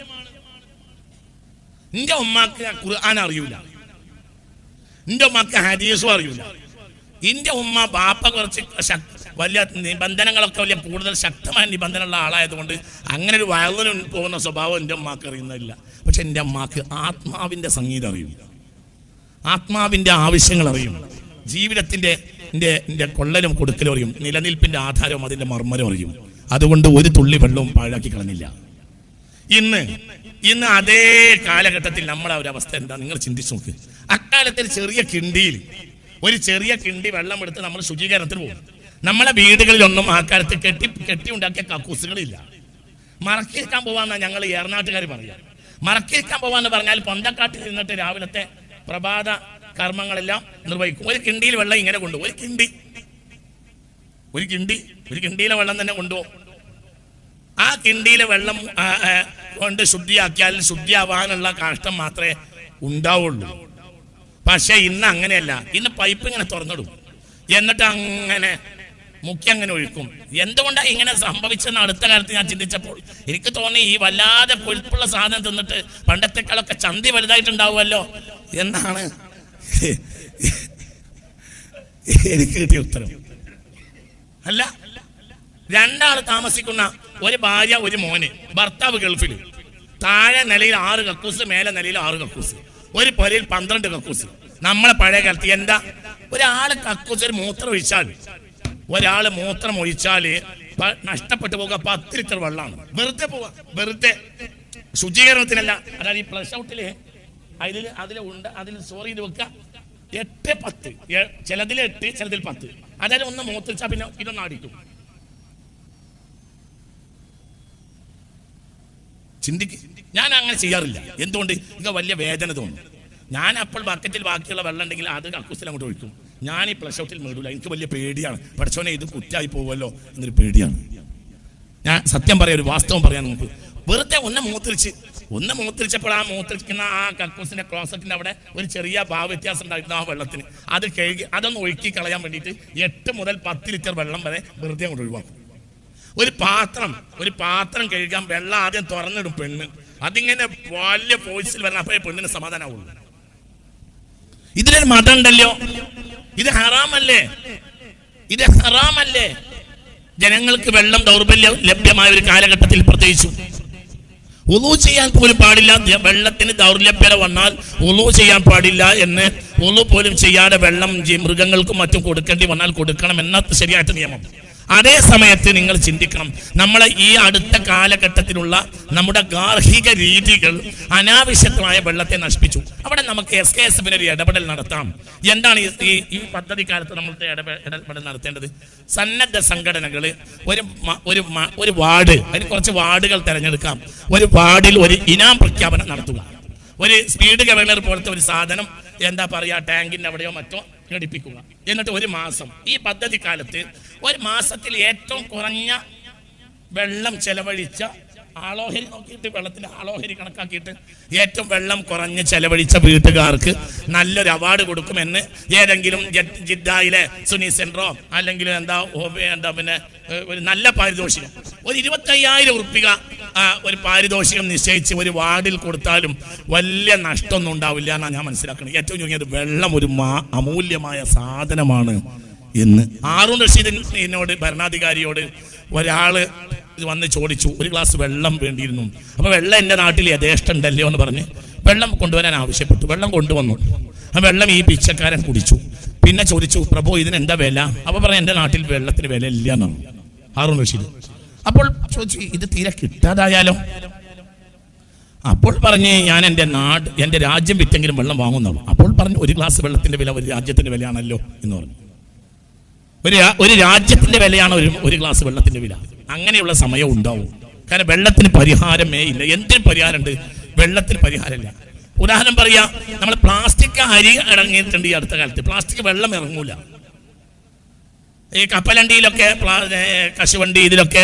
നിന്റെ ഉമ്മാക്ക് ഖുർആൻ അറിയൂല, നിന്റെ ഉമ്മാക്ക് ഹദീസും അറിയൂല. നിന്റെ ഉമ്മ ബാപ്പ കുറച്ച് വലിയ നിബന്ധനകളൊക്കെ വലിയ കൂടുതൽ ശക്തമായ നിബന്ധനയുള്ള ആളായതുകൊണ്ട് അങ്ങനെ ഒരു വയലിന് പോകുന്ന സ്വഭാവം എൻ്റെ ഉമ്മാക്ക് അറിയുന്നില്ല. പക്ഷെ എൻ്റെ അമ്മക്ക് ആത്മാവിൻ്റെ സംഗീതം അറിയും, ആത്മാവിൻ്റെ ആവശ്യങ്ങൾ അറിയും, ജീവിതത്തിൻ്റെ എൻ്റെ കൊള്ളലും കൊടുക്കലും അറിയും, നിലനിൽപ്പിൻ്റെ ആധാരവും അതിൻ്റെ മർമ്മരം അറിയും. അതുകൊണ്ട് ഒരു തുള്ളി വെള്ളവും പാഴാക്കി കളഞ്ഞില്ല. ഇന്ന് അതേ കാലഘട്ടത്തിൽ നമ്മളെ ഒരു അവസ്ഥ എന്താ നിങ്ങൾ ചിന്തിച്ചു നോക്ക്. അക്കാലത്തിൽ ഒരു ചെറിയ കിണ്ടി വെള്ളം എടുത്ത് നമ്മൾ ശുചീകരണത്തിന് പോകും. നമ്മളെ വീടുകളിലൊന്നും ആ കാലത്ത് കെട്ടി ഉണ്ടാക്കിയ കക്കൂസുകളില്ല. മറക്കിരിക്കാൻ പോവാന്നാണ് ഞങ്ങൾ ഏറനാട്ടുകാർ പറയുക. മറക്കിരിക്കാൻ പോവാന്ന് പറഞ്ഞാൽ പൊന്തക്കാട്ടിൽ നിന്നിട്ട് രാവിലത്തെ പ്രഭാത കർമ്മങ്ങളെല്ലാം നിർവഹിക്കും. ഒരു കിണ്ടിയിൽ വെള്ളം ഇങ്ങനെ കൊണ്ടുപോകും. ഒരു കിണ്ടിയിലെ വെള്ളം തന്നെ കൊണ്ടുപോകും. ആ കിണ്ടിയിലെ വെള്ളം കൊണ്ട് ശുദ്ധിയാക്കിയാൽ ശുദ്ധിയാവാനുള്ള കഷ്ടം മാത്രമേ ഉണ്ടാവുള്ളൂ. പക്ഷെ ഇന്ന് അങ്ങനെയല്ല. ഇന്ന് പൈപ്പ് ഇങ്ങനെ തുറന്നിടും, എന്നിട്ട് അങ്ങനെ മുക്കി അങ്ങനെ ഒഴിക്കും. എന്തുകൊണ്ടാണ് ഇങ്ങനെ സംഭവിച്ചെന്ന് അടുത്ത കാലത്ത് ഞാൻ ചിന്തിച്ചപ്പോൾ എനിക്ക് തോന്നി, ഈ വല്ലാതെ കൊഴുപ്പുള്ള സാധനം തിന്നിട്ട് പണ്ടത്തെക്കാളൊക്കെ ചന്തി വലുതായിട്ടുണ്ടാവുമല്ലോ എന്നാണ് എനിക്ക് കിട്ടിയ ഉത്തരം. അല്ല, 2 ആൾ താമസിക്കുന്ന ഒരു ഭാര്യ ഒരു മോന്, ഭർത്താവ് ഗൾഫിൽ, താഴെ നിലയിൽ 6 കക്കൂസ്, മേലെ നിലയിൽ 6 കക്കൂസ്, ഒരു പുരയിൽ 12 കക്കൂസ്. നമ്മളെ പഴയ കാലത്ത് എന്താ, ഒരാൾ കക്കൂസിൽ മൂത്രം ഒഴിച്ചാൽ നഷ്ടപ്പെട്ടു പോകുക 10 ലിറ്റർ വെള്ളമാണ്. വെറുതെ ശുചീകരണത്തിനല്ല. അതായത് ഈ ഫ്ലഷ് ഔട്ടില് അതിൽ സ്റ്റോർ ചെയ്ത് വെക്കുക 8, 10, ചിലതിൽ 8, ചിലതിൽ 10. അതായത് ഒന്ന് മൂത്രിച്ചാൽ പിന്നെ ഇതൊന്നും അടിക്കും. ഞാൻ അങ്ങനെ ചെയ്യാറില്ല. എന്തുകൊണ്ട്? എനിക്ക് വലിയ വേദന തോന്നും. ഞാൻ അപ്പോൾ ബക്കറ്റിൽ ബാക്കിയുള്ള വെള്ളം ഉണ്ടെങ്കിൽ അത് കക്കൂസിൽ അങ്ങോട്ട് ഒഴിക്കും. ഞാൻ ഈ ഫ്ലഷ് ഔട്ടിൽ മേടില്ല. എനിക്ക് വലിയ പേടിയാണ്. പഠിച്ചോനെ ഇത് കുറ്റായി പോവുമല്ലോ എന്നൊരു പേടിയാണ്. ഞാൻ സത്യം പറയാം, ഒരു വാസ്തവം പറയാൻ നമുക്ക്. വെറുതെ ഒന്ന് മൂത്രിച്ചപ്പോൾ ആ മൂത്രിക്കുന്ന ആ കക്കൂസിന്റെ ക്ലോസറ്റിന്റെ അവിടെ ഒരു ചെറിയ ഭാവ വ്യത്യാസം ഉണ്ടായിരുന്നു ആ വെള്ളത്തിന്. അത് കഴുകി അതൊന്ന് ഒഴുക്കി കളയാൻ വേണ്ടിയിട്ട് 8 മുതൽ 10 ലിറ്റർ വെള്ളം വരെ വെറുതെ അങ്ങോട്ട് ഒഴിവാക്കും. ഒരു പാത്രം കഴുകാൻ വെള്ളം ആദ്യം തുറന്നിടും പെണ്ണ്. അതിങ്ങനെ വലിയ ഫോഴ്സിൽ വരണം, അപ്പോഴേ പെണ്ണിന് സമാധാനമാവുള്ളൂ. ഇതിലൊരു മതം ഉണ്ടല്ലോ. ഇത് ഹറാമല്ലേ? ജനങ്ങൾക്ക് വെള്ളം ദൗർബല്യം ലഭ്യമായ ഒരു കാലഘട്ടത്തിൽ പ്രത്യേകിച്ചു വുളൂ ചെയ്യാൻ പോലും പാടില്ല. വെള്ളത്തിന് ദൗർലഭ്യത വന്നാൽ വുളൂ ചെയ്യാൻ പാടില്ല എന്ന്, വുളൂ പോലും ചെയ്യാതെ വെള്ളം മൃഗങ്ങൾക്കും മറ്റും കൊടുക്കേണ്ടി വന്നാൽ കൊടുക്കണം എന്ന ശരിയായിട്ട് നിയമം. അതേ സമയത്ത് നിങ്ങൾ ചിന്തിക്കണം, നമ്മളെ ഈ അടുത്ത കാലഘട്ടത്തിലുള്ള നമ്മുടെ ഗാർഹിക രീതികൾ അനാവശ്യമായ വെള്ളത്തെ നശിപ്പിച്ചു. അവിടെ നമുക്ക് SKSF ഒരു ഇടപെടൽ നടത്താം. എന്താണ് ഈ പദ്ധതി കാലത്ത് നമ്മൾക്ക് ഇടപെടൽ നടത്തേണ്ടത്? സന്നദ്ധ സംഘടനകൾ ഒരു വാർഡ്, അതിന് കുറച്ച് വാർഡുകൾ തിരഞ്ഞെടുക്കാം. ഒരു വാർഡിൽ ഒരു ഇനാം പ്രഖ്യാപനം നടത്തുക. ഒരു സ്പീഡ് ഗവർണർ പോലത്തെ ഒരു സാധനം എന്താ പറയുക, ടാങ്കിൻ്റെ അവിടെയോ മറ്റോ ഘടിപ്പിക്കുക. എന്നിട്ട് ഒരു മാസം, ഈ പദ്ധതി കാലത്ത് ഒരു മാസത്തിൽ ഏറ്റവും കുറഞ്ഞ വെള്ളം ചെലവഴിച്ച ആളോഹരി നോക്കിയിട്ട്, വെള്ളത്തിന്റെ ആളോഹരി കണക്കാക്കിയിട്ട് ഏറ്റവും വെള്ളം കുറഞ്ഞ് ചെലവഴിച്ച വീട്ടുകാർക്ക് നല്ലൊരു അവാർഡ് കൊടുക്കുമെന്ന് ഏതെങ്കിലും ജിദ്ദയിലെ സുനി സെൻട്രോ അല്ലെങ്കിൽ പിന്നെ ഒരു നല്ല പാരിതോഷികം, ഒരു 25,000 ഉറുപ്പിക ഒരു പാരിതോഷികം നിശ്ചയിച്ച് ഒരു വാർഡിൽ കൊടുത്താലും വലിയ നഷ്ടമൊന്നും ഉണ്ടാവില്ല എന്നാണ് ഞാൻ മനസ്സിലാക്കുന്നത്. ഏറ്റവും ചുരുങ്ങിയത് വെള്ളം ഒരു അമൂല്യമായ സാധനമാണ് എന്ന്. ഹാറൂൺ റഷീദിനോട്, ഭരണാധികാരിയോട് ഒരാള് വന്ന് ചോദിച്ചു, ഒരു ഗ്ലാസ് വെള്ളം വേണ്ടിയിരുന്നു. അപ്പോൾ വെള്ളം എൻ്റെ നാട്ടിൽ യഥേഷ്ടം ഉണ്ടല്ലോ എന്ന് പറഞ്ഞ് വെള്ളം കൊണ്ടുവരാൻ ആവശ്യപ്പെട്ടു. വെള്ളം കൊണ്ടുവന്നു. ആ വെള്ളം ഈ പിച്ചക്കാരൻ കുടിച്ചു. പിന്നെ ചോദിച്ചു, പ്രഭു ഇതിന് എന്താ വില? അപ്പോൾ പറഞ്ഞു, എൻ്റെ നാട്ടിൽ വെള്ളത്തിന് വില ഇല്ല എന്നാണ്. ഹാറൂൺ റഷീദ്. അപ്പോൾ ചോദിച്ചു, ഇത് തീരെ കിട്ടാതായാലോ? അപ്പോൾ പറഞ്ഞ്, ഞാൻ എൻ്റെ രാജ്യം വിറ്റെങ്കിലും വെള്ളം വാങ്ങുന്നുള്ളൂ. അപ്പോൾ പറഞ്ഞു, ഒരു ഗ്ലാസ് വെള്ളത്തിന്റെ വില ഒരു രാജ്യത്തിന്റെ വിലയാണല്ലോ എന്ന് പറഞ്ഞു. ഒരു രാജ്യത്തിന്റെ വിലയാണ് ഒരു ഗ്ലാസ് വെള്ളത്തിന്റെ വില. അങ്ങനെയുള്ള സമയം ഉണ്ടാവും. കാരണം വെള്ളത്തിന് പരിഹാരമേ ഇല്ല. എന്തിന് പരിഹാരമുണ്ട്? വെള്ളത്തിന് പരിഹാരമില്ല. ഉദാഹരണം പറയാ, നമ്മൾ പ്ലാസ്റ്റിക് അരി ഇറങ്ങിയിട്ടുണ്ട് ഈ അടുത്ത കാലത്ത്. പ്ലാസ്റ്റിക് വെള്ളം ഇറങ്ങൂല. ഈ കപ്പലണ്ടിയിലൊക്കെ, കശുവണ്ടി, ഇതിലൊക്കെ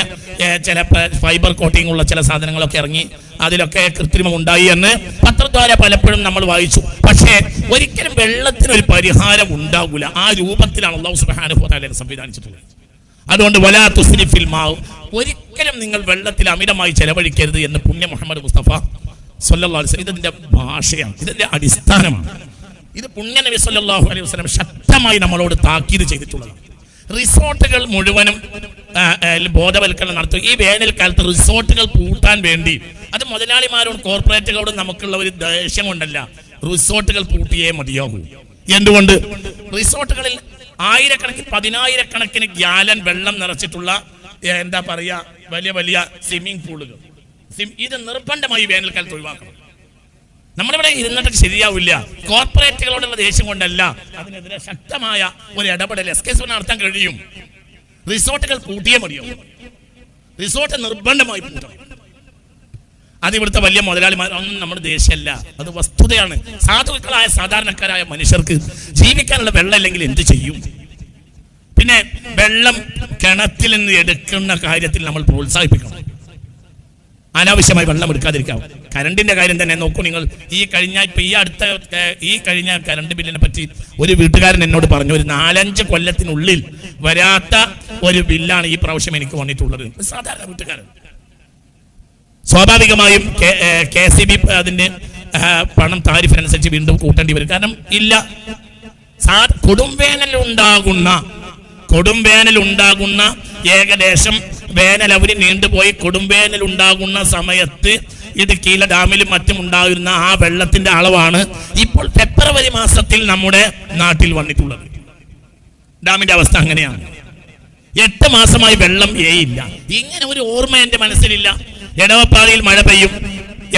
ചില ഫൈബർ കോട്ടിംഗ് ഉള്ള ചില സാധനങ്ങളൊക്കെ ഇറങ്ങി, അതിലൊക്കെ കൃത്രിമം ഉണ്ടായി എന്ന് പത്രദ്വാര പലപ്പോഴും നമ്മൾ വായിച്ചു. പക്ഷേ ഒരിക്കലും വെള്ളത്തിനൊരു പരിഹാരം ഉണ്ടാകില്ല. ആ രൂപത്തിലാണ് അല്ലാഹു സുബ്ഹാനഹു വ തആല സംവിധാനിച്ചിട്ടുള്ളത്. അതുകൊണ്ട് വലാ തുസ്രിഫിൽ മാ, ഒരിക്കലും നിങ്ങൾ വെള്ളത്തിൽ അമിതമായി ചെലവഴിക്കരുത് എന്ന് പുണ്യ മുഹമ്മദ് മുസ്തഫ സല്ലല്ലാഹു അലൈഹി വസല്ലം, ഇതിന്റെ ഭാഷയാണ്, ഇതിന്റെ അടിസ്ഥാനമാണ്. ഇത് പുണ്യ നബി സല്ലല്ലാഹു അലൈഹി വസല്ലം ശക്തമായി നമ്മളോട് താക്കീത് ചെയ്തിട്ടുള്ളതാണ്. റിസോർട്ടുകൾ മുഴുവനും ബോധവൽക്കരണം നടത്തും. ഈ വേനൽക്കാലത്ത് റിസോർട്ടുകൾ പൂട്ടാൻ വേണ്ടി, അത് മുതലാളിമാരോടും കോർപ്പറേറ്റുകളോടും നമുക്കുള്ള ഒരു ദേഷ്യം കൊണ്ടല്ല, റിസോർട്ടുകൾ പൂട്ടിയേ മതിയാകൂ. എന്തുകൊണ്ട്? റിസോർട്ടുകളിൽ ആയിരക്കണക്കിന് 10,000-കണക്കിന് ഗ്യാലൻ വെള്ളം നിറച്ചിട്ടുള്ള എന്താ പറയാ വലിയ വലിയ സ്വിമ്മിംഗ് പൂളുകൾ, ഇത് നിർബന്ധമായി വേനൽക്കാലത്ത് ഒഴിവാക്കണം. നമ്മളിവിടെ ഇരുന്നിട്ട് ശരിയാവില്ല. കോർപ്പറേറ്റുകളോടുള്ള ദേഷ്യം കൊണ്ടല്ല, അതിനെതിരെ ശക്തമായ ഒരു ഇടപെടൽ എസ്കേസ് നടത്താൻ കഴിയും. റിസോർട്ടുകൾ പൂട്ടിയേ മതിയാവും. റിസോർട്ട് നിർബന്ധമായി പൂട്ടണം. അത് ഇവിടുത്തെ വലിയ മുതലാളിമാർ ഒന്നും നമ്മുടെ ദേഷ്യമല്ല, അത് വസ്തുതയാണ്. സാധുക്കളായ സാധാരണക്കാരായ മനുഷ്യർക്ക് ജീവിക്കാനുള്ള വെള്ളം ഇല്ലെങ്കിൽ എന്ത് ചെയ്യും? പിന്നെ വെള്ളം കിണറ്റിൽ നിന്ന് എടുക്കുന്ന കാര്യത്തിൽ നമ്മൾ പ്രോത്സാഹിപ്പിക്കണം. അനാവശ്യമായി വെള്ളം എടുക്കാതിരിക്കാം. കരണ്ടിന്റെ കാര്യം തന്നെ നോക്കൂ നിങ്ങൾ. ഈ കഴിഞ്ഞ കരണ്ട് ബില്ലിനെ പറ്റി ഒരു വീട്ടുകാരൻ എന്നോട് പറഞ്ഞു, ഒരു 4-5 കൊല്ലത്തിനുള്ളിൽ വരാത്ത ഒരു ബില്ലാണ് ഈ പ്രാവശ്യം എനിക്ക് വന്നിട്ടുള്ളത്. സാധാരണ വീട്ടുകാരൻ. സ്വാഭാവികമായും KCB അതിന്റെ പണം താരിഫിനനുസരിച്ച് വീണ്ടും കൂട്ടേണ്ടി വരും. കാരണം ഇല്ല, കൊടുംവേനൽ ഉണ്ടാകുന്ന ഏകദേശം വേനൽ അവര് നീണ്ടുപോയി കൊടുംവേനൽ ഉണ്ടാകുന്ന സമയത്ത് ഇടുക്കിയിലെ ഡാമിലും മറ്റും ഉണ്ടായിരുന്ന ആ വെള്ളത്തിന്റെ അളവാണ് ഇപ്പോൾ ഫെബ്രുവരി മാസത്തിൽ നമ്മുടെ നാട്ടിൽ വന്നിട്ടുള്ളത്. ഡാമിന്റെ അവസ്ഥ അങ്ങനെയാണ്. 8 മാസമായി വെള്ളം ഇല്ല. ഇങ്ങനെ ഒരു ഓർമ്മ എന്റെ മനസ്സിലില്ല. ഇടവപ്പാളിയിൽ മഴ പെയ്യും,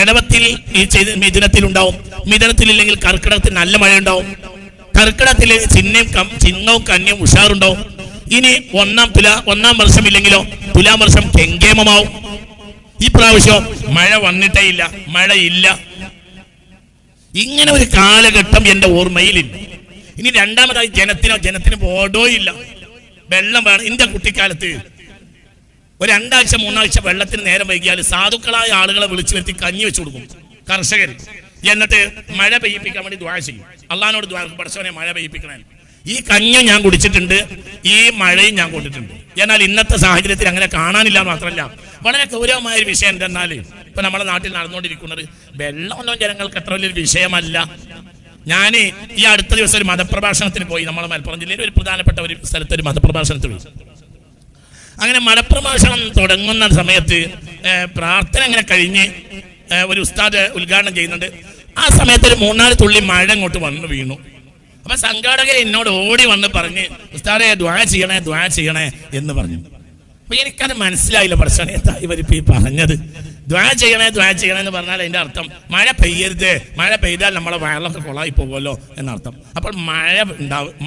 ഇടവത്തിൽ ഈ മിഥുനത്തിൽ ഉണ്ടാവും, മിഥുനത്തിലില്ലെങ്കിൽ കർക്കിടകത്തിൽ നല്ല മഴ ഉണ്ടാവും, കർക്കിടകത്തിൽ ചിങ്ങവും കന്യവും ഉഷാറുണ്ടാവും. ഇനി ഒന്നാം വർഷമില്ലെങ്കിലോ തുലാം വർഷം കെങ്കേമമാവും. ഈ പ്രാവശ്യം മഴ വന്നിട്ടേ ഇല്ല, മഴയില്ല. ഇങ്ങനെ ഒരു കാലഘട്ടം എന്റെ ഓർമ്മയിലില്ല. ഇനി രണ്ടാമതായി ജനത്തിന് ബോധോ ഇല്ല, വെള്ളം വേണം. എന്റെ കുട്ടിക്കാലത്ത് ഒരു 2 ആഴ്ച 3 ആഴ്ച വെള്ളത്തിന് നേരം വൈകിയാൽ സാധുക്കളായ ആളുകളെ വിളിച്ചു വരുത്തി കഞ്ഞി വെച്ചു കൊടുക്കും കർഷകർ. എന്നിട്ട് മഴ പെയ്യിപ്പിക്കാൻ വേണ്ടി ദുആ ചെയ്യും. അള്ളാഹിനോട് ദുആ, പടച്ചവനെ മഴ പെയ്യിപ്പിക്കണേ. ഈ കഞ്ഞും ഞാൻ കുടിച്ചിട്ടുണ്ട്, ഈ മഴയും ഞാൻ കൊണ്ടിട്ടുണ്ട്. എന്നാൽ ഇന്നത്തെ സാഹചര്യത്തിൽ അങ്ങനെ കാണാനില്ല. മാത്രമല്ല വളരെ ഗൗരവമായ ഒരു വിഷയം എന്തെന്നാൽ ഇപ്പൊ നമ്മുടെ നാട്ടിൽ നടന്നുകൊണ്ടിരിക്കുന്നത് വെള്ളമൊന്നും ജനങ്ങൾക്ക് അത്ര വലിയൊരു വിഷയമല്ല. ഞാൻ ഈ അടുത്ത ദിവസം ഒരു മതപ്രഭാഷണത്തിന് പോയി. നമ്മുടെ മലപ്പുറം ജില്ലയിൽ ഒരു പ്രധാനപ്പെട്ട ഒരു സ്ഥലത്ത് ഒരു മതപ്രഭാഷണത്തിന് പോയി. അങ്ങനെ മതപ്രഭാഷണം തുടങ്ങുന്ന സമയത്ത് പ്രാർത്ഥന അങ്ങനെ കഴിഞ്ഞ് ഒരു ഉസ്താദ് ഉദ്ഘാടനം ചെയ്യുന്നുണ്ട്. ആ സമയത്ത് ഒരു 3-4 തുള്ളി മഴ ഇങ്ങോട്ട് വന്ന് വീണു. അപ്പൊ സംഘാടകർ എന്നോട് ഓടി വന്ന് പറഞ്ഞ്, ഉസ്താദെ ദുആ ചെയ്യണേ എന്ന് പറഞ്ഞു. അപ്പൊ എനിക്കത് മനസ്സിലായില്ല. പ്രശ്നം എന്താ ഇവരിപ്പോ ഈ പറഞ്ഞത്? ദുആ ചെയ്യണേ എന്ന് പറഞ്ഞാൽ അതിന്റെ അർത്ഥം മഴ പെയ്യരുത്, മഴ പെയ്താൽ നമ്മളെ വയറിലൊക്കെ കൊളായി പോകുമല്ലോ എന്നർത്ഥം. അപ്പോൾ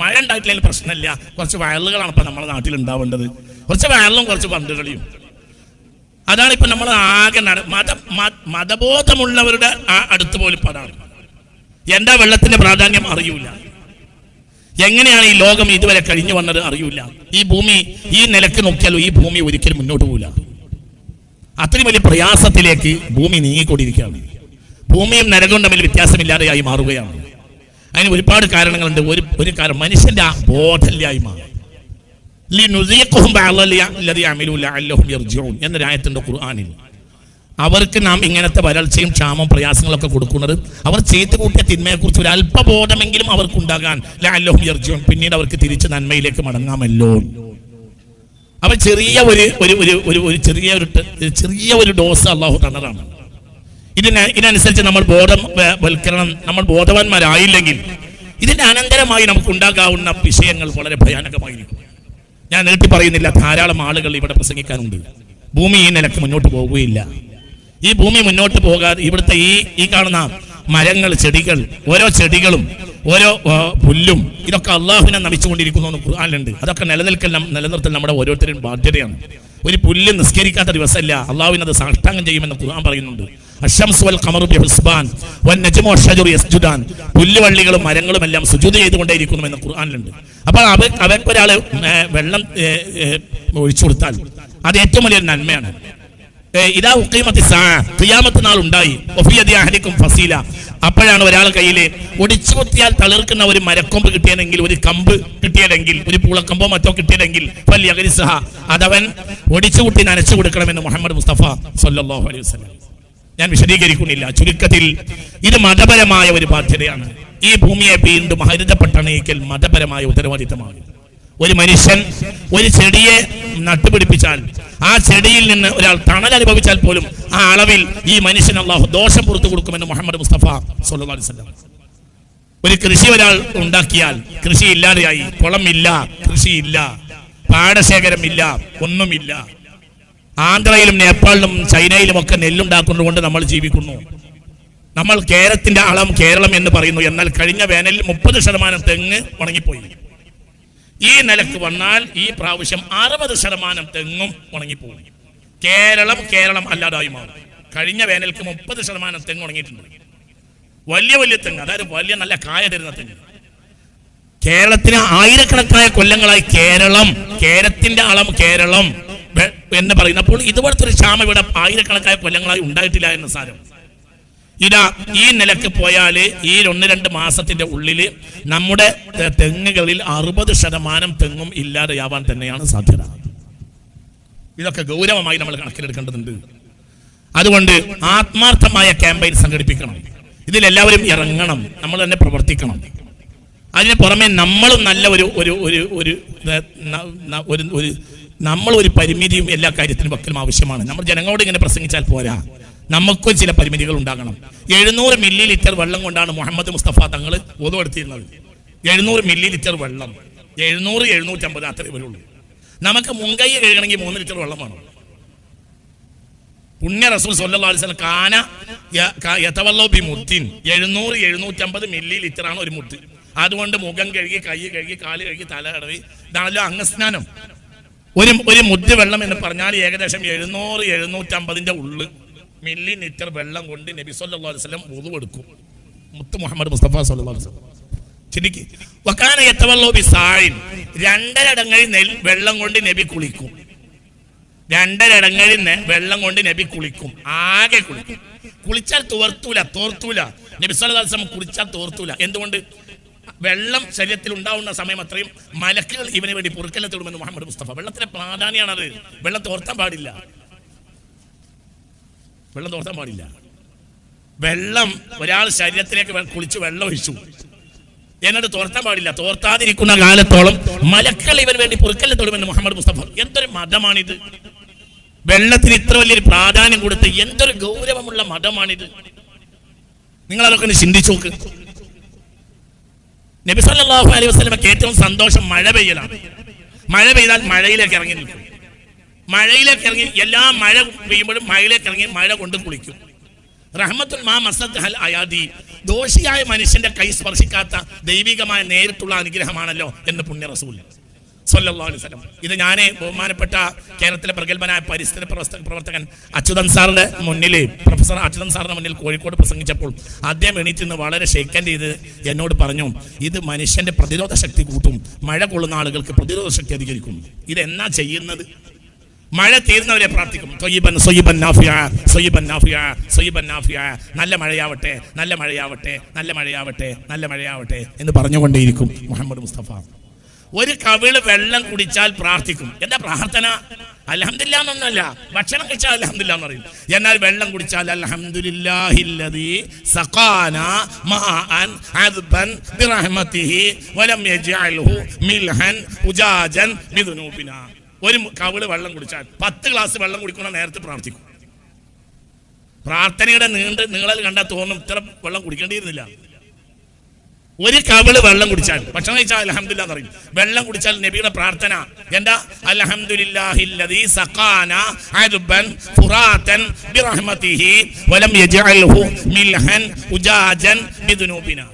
മഴ ഉണ്ടായിട്ടില്ലെങ്കിൽ പ്രശ്നമില്ല. കുറച്ച് വയറുകളാണ് ഇപ്പൊ നമ്മുടെ നാട്ടിൽ ഉണ്ടാവേണ്ടത്, കുറച്ച് വയറിലും കുറച്ച് പന്തുകളിയും. അതാണ് ഇപ്പൊ നമ്മൾ ആകെ മതബോധമുള്ളവരുടെ അടുത്ത് പോലും അതാണ്. എന്താ വെള്ളത്തിന്റെ പ്രാധാന്യം അറിയൂല. എങ്ങനെയാണ് ഈ ലോകം ഇതുവരെ കഴിഞ്ഞു വന്നത് അറിയൂല. ഈ ഭൂമി ഈ നിലക്ക് നോക്കിയാലും ഈ ഭൂമി ഒരിക്കലും മുന്നോട്ട് പോകില്ല. അത്രയും വലിയ പ്രയാസത്തിലേക്ക് ഭൂമി നീങ്ങിക്കൊണ്ടിരിക്കുകയാണ്. ഭൂമിയും നരകവും തമ്മിൽ വ്യത്യാസമില്ലാതെയായി മാറുകയാണ്. അതിന് ഒരുപാട് കാരണങ്ങളുണ്ട്. ഒരു കാരണം മനുഷ്യന്റെ ആ ബോധമില്ലായ്മ. എന്നൊരായത്തുണ്ട് ഖുർആനിൽ. അവർക്ക് നാം ഇങ്ങനത്തെ വരൾച്ചയും ക്ഷാമവും പ്രയാസങ്ങളൊക്കെ കൊടുക്കുന്നത് അവർ ചെയ്തു കൂട്ടിയ തിന്മയെക്കുറിച്ച് ഒരു അല്പബോധമെങ്കിലും അവർക്കുണ്ടാകാൻ ലഅല്ലഹും യർജിഊൻ, പിന്നീട് അവർക്ക് തിരിച്ച് നന്മയിലേക്ക് മടങ്ങാമല്ലോ. അവ ചെറിയ ഒരു ഡോസ് അള്ളാഹു തന്നതാണ്. ഇതിനനുസരിച്ച് നമ്മൾ നമ്മൾ ബോധവാന്മാരായില്ലെങ്കിൽ ഇതിന്റെ അനന്തരമായി നമുക്ക് ഉണ്ടാകാവുന്ന വിഷയങ്ങൾ വളരെ ഭയാനകമായിരിക്കും. ഞാൻ നീട്ടി പറയുന്നില്ല, ധാരാളം ആളുകൾ ഇവിടെ പ്രസംഗിക്കാനുണ്ട്. ഭൂമി ഈ നിലക്ക് മുന്നോട്ട് പോവുകയില്ല. ഈ ഭൂമി മുന്നോട്ട് പോകാതെ ഇവിടുത്തെ ഈ കാണുന്ന മരങ്ങൾ, ചെടികൾ, ഓരോ ചെടികളും ഓരോ പുല്ലും ഇതൊക്കെ അള്ളാഹുവിനെ നമിച്ചുകൊണ്ടിരിക്കുന്നു എന്ന് ഖുർആനിലുണ്ട്. അതൊക്കെ നിലനിർത്തൽ നമ്മുടെ ഓരോരുത്തരും ബാധ്യതയാണ്. ഒരു പുല്ല് നിസ്കരിക്കാത്ത ദിവസമല്ല, അള്ളാഹുവിനത് സാഷ്ടാംഗം ചെയ്യുമെന്ന് ഖുർആൻ പറയുന്നുണ്ട്. അശ്ശംസു വൽ ഖമറു ബിഹിസ്ബാൻ വന്നജ്മു വശജറു യസ്ജുദാൻ. പുല്ലുവള്ളികളും മരങ്ങളും എല്ലാം സുജൂദ് ചെയ്തുകൊണ്ടേയിരിക്കുന്നു എന്ന് ഖുർആനിലുണ്ട്. അപ്പോൾ അവർക്ക് വെള്ളം ഒഴിച്ചു കൊടുത്താൽ അത് ഏറ്റവും വലിയൊരു നന്മയാണ്. ഇതാ ഖിയാമത്ത് നാൾ ഉണ്ടായി, ഫസീല. അപ്പോഴാണ് ഒരാൾ കയ്യിൽ ഒടിച്ചു കുത്തിയാൽ തളിർക്കുന്ന ഒരു മരക്കൊമ്പ് കിട്ടിയതെങ്കിൽ, ഒരു കമ്പ് കിട്ടിയതെങ്കിൽ, ഒരു പൂളക്കമ്പോ മറ്റോ കിട്ടിയതെങ്കിൽ അതവൻ ഒടിച്ചുകുട്ടി നനച്ചു കൊടുക്കണമെന്ന് മുഹമ്മദ് മുസ്തഫ സല്ലല്ലാഹു അലൈഹി വസല്ലം. ഞാൻ വിശദീകരിക്കുന്നില്ല. ചുരുക്കത്തിൽ ഇത് മതപരമായ ഒരു ബാധ്യതയാണ്. ഈ ഭൂമിയെ വീണ്ടും ഹരിതപ്പെട്ടണയിക്കൽ മതപരമായ ഉത്തരവാദിത്തമാണ്. ഒരു മനുഷ്യൻ ഒരു ചെടിയെ നട്ടുപിടിപ്പിച്ചാൽ ആ ചെടിയിൽ നിന്ന് ഒരാൾ തണൽ അനുഭവിച്ചാൽ പോലും ആ അളവിൽ ഈ മനുഷ്യൻ അല്ലാഹു ദോഷം പുറത്തു കൊടുക്കുമെന്ന് മുഹമ്മദ് മുസ്തഫ സല്ലല്ലാഹു അലൈഹി വസല്ലം. ഒരു കൃഷി ഒരാൾ ഉണ്ടാക്കിയാൽ കൃഷി ഇല്ലാതെയായി, കുളമില്ല, കൃഷിയില്ല, പാടശേഖരമില്ല, ഒന്നുമില്ല. ആന്ധ്രയിലും നേപ്പാളിലും ചൈനയിലും ഒക്കെ നെല്ലുണ്ടാക്കുന്നതുകൊണ്ട് നമ്മൾ ജീവിക്കുന്നു. നമ്മൾ കേരളത്തിന്റെ അളം കേരളം എന്ന് പറയുന്നു. എന്നാൽ കഴിഞ്ഞ വേനലിൽ 30% തെങ്ങ് ഉണങ്ങിപ്പോയി. ഈ നിലക്ക് വന്നാൽ ഈ പ്രാവശ്യം 60% തെങ്ങും ഉണങ്ങിപ്പോകും. കേരളം അല്ലാതായി മാറും. കഴിഞ്ഞ വേനൽക്ക് 30% തെങ്ങ് ഉണങ്ങിയിട്ടുണ്ട്. വലിയ വലിയ തെങ്ങ്, അതായത് വലിയ നല്ല കായ തരുന്ന തെങ്ങ്. കേരളത്തിന് ആയിരക്കണക്കായ കൊല്ലങ്ങളായി കേരളത്തിന്റെ അളം കേരളം എന്ന് പറയുന്നപ്പോൾ ഇതുപോലത്തെ ഒരു ക്ഷാമം ഇവിടെ ആയിരക്കണക്കായ കൊല്ലങ്ങളായി ഉണ്ടായിട്ടില്ല എന്ന് സാരം. ഇതാ ഈ നിലക്ക് പോയാല് ഈ 1-2 മാസത്തിന്റെ ഉള്ളിൽ നമ്മുടെ തെങ്ങുകളിൽ 60% തെങ്ങും ഇല്ലാതെയാവാൻ തന്നെയാണ് സാധ്യത. ഇതൊക്കെ ഗൗരവമായി നമ്മൾ കണക്കിലെടുക്കേണ്ടതുണ്ട്. അതുകൊണ്ട് ആത്മാർത്ഥമായ ക്യാമ്പയിൻ സംഘടിപ്പിക്കണം. ഇതിലെല്ലാവരും ഇറങ്ങണം, നമ്മൾ തന്നെ പ്രവർത്തിക്കണം. അതിന് പുറമെ നമ്മളും നല്ല ഒരു പരിമിതിയും എല്ലാ കാര്യത്തിനും വെക്കലും ആവശ്യമാണ്. നമ്മൾ ജനങ്ങളോട് ഇങ്ങനെ പ്രസംഗിച്ചാൽ പോരാ, നമുക്കും ചില പരിമിതികൾ ഉണ്ടാകണം. 700 മില്ലി ലിറ്റർ വെള്ളം കൊണ്ടാണ് മുഹമ്മദ് മുസ്തഫ തങ്ങൾ ഓതു എടുത്തിരുന്നത്. 700 മില്ലി ലിറ്റർ വെള്ളം, 700-750 അത്രേ വരുള്ളൂ. നമുക്ക് മുൻകൈ കഴുകണമെങ്കിൽ 3 ലിറ്റർ വെള്ളം വേണം. പുണ്യ റസൂൽ സല്ലല്ലാഹു അലൈഹി വസല്ലം കാന യതവല്ലു ബി മുദ്ദിൻ 700-750 മില്ലി ലിറ്റർ ആണ് ഒരു മുദ്ദ്. അതുകൊണ്ട് മുഖം കഴുകി, കൈ കഴുകി, കാല് കഴുകി, തല കടവി, ഇതാണല്ലോ അംഗസ്നാനം. ഒരു മുദ്ദ് വെള്ളം എന്ന് പറഞ്ഞാൽ ഏകദേശം 700-750 ഉള്ളിൽ മില്ലി ലിറ്റർ വെള്ളം കൊണ്ട് നബി സല്ലല്ലാഹു അലൈഹി വസല്ലം വുളു എടുക്കും. മുത്ത് മുഹമ്മദ് മുസ്തഫ സല്ലല്ലാഹു അലൈഹി വസല്ലം ചിന്തിക്ക്. വകാന യതവല്ലു ബി സായിൻ 2.5 ഇടങ്ങളിൽ വെള്ളം കൊണ്ട് നബി കുളിക്കും. 2.5 ഇടങ്ങളിൽ വെള്ളം കൊണ്ട് നബി കുളിക്കും. ആകെ കുളിക്കും. കുളിച്ചാൽ തോർത്തൂല. നബി സല്ലല്ലാഹു അലൈഹി വസല്ലം കുളിച്ചാൽ തോർത്തൂല. എന്തുകൊണ്ട്? വെള്ളം ശരീരത്തിൽ ഉണ്ടാവുന്ന സമയം അത്രയും മലക്കുകൾ ഇവന് വേണ്ടി പൊറുക്കലിനെ തേടുമെന്ന് മുഹമ്മദ് മുസ്തഫ. വെള്ളത്തിന്റെ പ്രാധാന്യമാണത്. വെള്ളം തോർത്താൻ പാടില്ല. വെള്ളം ഒരാൾ ശരീരത്തിലേക്ക് കുളിച്ച് വെള്ളം ഒഴിച്ചു എന്നിട്ട് തോർത്താൻ പാടില്ല. തോർത്താതിരിക്കുന്ന കാലത്തോളം മലക്കുകൾ ഇവന് വേണ്ടി പൊറുക്കലിനെ തേടുമെന്ന് മുഹമ്മദ് മുസ്തഫ. എന്തൊരു മതമാണിത്! വെള്ളത്തിന് ഇത്ര വലിയൊരു പ്രാധാന്യം കൊടുത്ത് എന്തൊരു ഗൗരവമുള്ള മതമാണിത്! നിങ്ങൾ അതൊക്കെ ഒന്ന് ചിന്തിച്ചു നോക്ക്. നബി സല്ലല്ലാഹു അലൈഹി വസല്ലമക്ക് ഏറ്റവും സന്തോഷം മഴ പെയ്യലാണ്. മഴ പെയ്താൽ മഴയിലേക്ക് ഇറങ്ങി നിൽക്കും. മഴയിലേക്ക് ഇറങ്ങി എല്ലാ മഴ പെയ്യുമ്പോഴും മഴയിലേക്ക് ഇറങ്ങി മഴ കൊണ്ട് കുളിക്കും. റഹ്മത്തുൽ മാ മസദ് ഹൽ അയാദി, ദോഷിയായ മനുഷ്യന്റെ കൈ സ്പർശിക്കാത്ത ദൈവികമായ നേരിട്ടുള്ള അനുഗ്രഹമാണല്ലോ എന്ന് പുണ്യ റസൂൽ സല്ലല്ലാഹു അലൈഹി വസല്ലം. ഇത് ഞാൻ ബഹുമാനപ്പെട്ട കേരളത്തിലെ പ്രഗത്ഭനായ പരിസ്ഥിതി പ്രവർത്തകൻ അച്യുതൻ സാറിന്റെ മുന്നിൽ, പ്രൊഫസർ അച്യുതൻ സാറിന്റെ മുന്നിൽ കോഴിക്കോട് പ്രസംഗിച്ചപ്പോൾ അദ്ദേഹം എണീറ്റ് നിന്ന് വളരെ ഷെയ്ക്കൻ ചെയ്ത് എന്നോട് പറഞ്ഞു, ഇത് മനുഷ്യന്റെ പ്രതിരോധ ശക്തി കൂട്ടും, മഴ കൊള്ളുന്ന ആളുകൾക്ക് പ്രതിരോധ ശക്തി അധികരിക്കും. ഇതെന്നാ ചെയ്യുന്നത്? മഴ തീർന്നവരെ പ്രാർത്ഥിക്കും. നല്ല മഴയാവട്ടെ എന്ന് പറഞ്ഞുകൊണ്ടേയിരിക്കും മുഹമ്മദ് മുസ്തഫ. ഒരു കവിള് വെള്ളം കുടിച്ചാൽ പ്രാർത്ഥിക്കും. എന്താ പ്രാർത്ഥന? അൽഹംദുലില്ലാഹ് എന്നൊന്നല്ല, ഭക്ഷണം കഴിച്ചാൽ അൽഹംദുലില്ലാഹ് എന്ന് പറയും. എന്നാൽ വെള്ളം കുടിച്ചാൽ അൽഹംദുലില്ലാഹില്ലദീ സഖാനാ മാഅൻ അദ്ബൻ ബിറഹ്മതിഹി വലം യജ്അൽഹു മിൽഹൻ ഉജാജൻ ബിദുനൂബിനാ. ഒരു കവിള് വെള്ളം കുടിച്ചാൽ 10 ഗ്ലാസ് വെള്ളം കുടിക്കുന്ന നേരത്തെ പ്രാർത്ഥിക്കും. പ്രാർത്ഥനയുടെ നീളൽ കണ്ടാൽ തോന്നും ഇത്ര വെള്ളം കുടിക്കേണ്ടിയിരുന്നില്ല. ഒരു കവിള് വെള്ളം കുടിച്ചാൽ, ഭക്ഷണം കഴിച്ചാൽ അൽഹംദുലില്ലാ എന്ന് പറയും. വെള്ളം കുടിച്ചാൽ നബിയുടെ പ്രാർത്ഥന എന്താ? അൽഹംദുലില്ലാഹില്ലദീ സഖാനാ അദ്ബൻ ഫുറാതൻ ബിറഹ്മതിഹി വലം യജഅൽഹു മിൽഹൻ ഉജാജൻ ബിദുനൂബിനാ.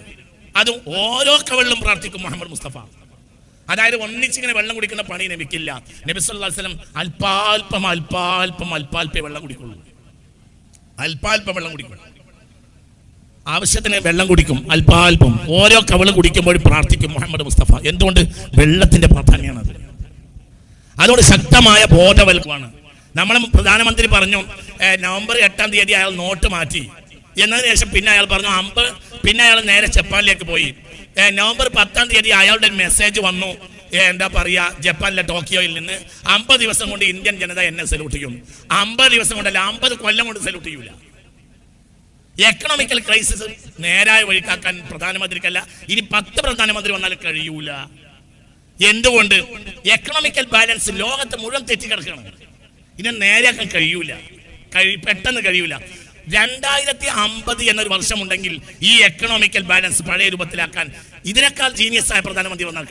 അത് ഓരോ കവിളിലും പ്രാർത്ഥിക്കും മുഹമ്മദ് മുസ്തഫ. അതായത് ഒന്നിച്ചിങ്ങനെ വെള്ളം കുടിക്കുന്ന പണി നബിക്കില്ല. നബി സല്ലല്ലാഹു അലൈഹി വസല്ലം അല്പാൽപം വെള്ളം കുടിക്കുള്ളൂ. അല്പാൽപം വെള്ളം കുടിക്കും, ആവശ്യത്തിന് വെള്ളം കുടിക്കും, അല്പാൽപം. ഓരോ കവിള് കുടിക്കുമ്പോഴും പ്രാർത്ഥിക്കും മുഹമ്മദ് മുസ്തഫ. എന്തുകൊണ്ട്? വെള്ളത്തിന്റെ പ്രാധാന്യമാണത്. അതുകൊണ്ട് ശക്തമായ ബോധവൽക്കരണമാണ്. നമ്മളെ പ്രധാനമന്ത്രി പറഞ്ഞു നവംബർ 8-ാം തീയതി അയാൾ നോട്ട് മാറ്റി എന്നതിന് ശേഷം പിന്നെ അയാൾ പറഞ്ഞു പിന്നെ അയാൾ നേരെ ജപ്പാനിലേക്ക് പോയി. നവംബർ 10-ാം തീയതി അയാളുടെ മെസ്സേജ് വന്നു, എന്താ പറയാ, ജപ്പാനിലെ ടോക്കിയോയിൽ നിന്ന് 50 ദിവസം കൊണ്ട് ഇന്ത്യൻ ജനത എന്നെ സല്യൂട്ട് ചെയ്യും. 50 ദിവസം കൊണ്ടല്ല, 50 കൊല്ലം കൊണ്ട് സല്യൂട്ട് ചെയ്യൂല. എക്കണോമിക്കൽ ക്രൈസിസ് നേരായ വഴിക്കാക്കാൻ പ്രധാനമന്ത്രിക്കല്ല, ഇനി 10 പ്രധാനമന്ത്രി വന്നാലും കഴിയൂല. എന്തുകൊണ്ട്? എക്കണോമിക്കൽ ബാലൻസ് ലോകത്ത് മുഴുവൻ തെറ്റിക്കിടക്കണം. ഇനി നേരെയാക്കാൻ കഴിയൂല, പെട്ടെന്ന് കഴിയൂല. 2050 എന്നൊരു വർഷമുണ്ടെങ്കിൽ ഈ എക്കണോമിക്കൽ ബാലൻസ് പഴയ രൂപത്തിലാക്കാൻ ഇതിനേക്കാൾ ജീനിയസ് ആയ പ്രധാനമന്ത്രി വന്നാൽ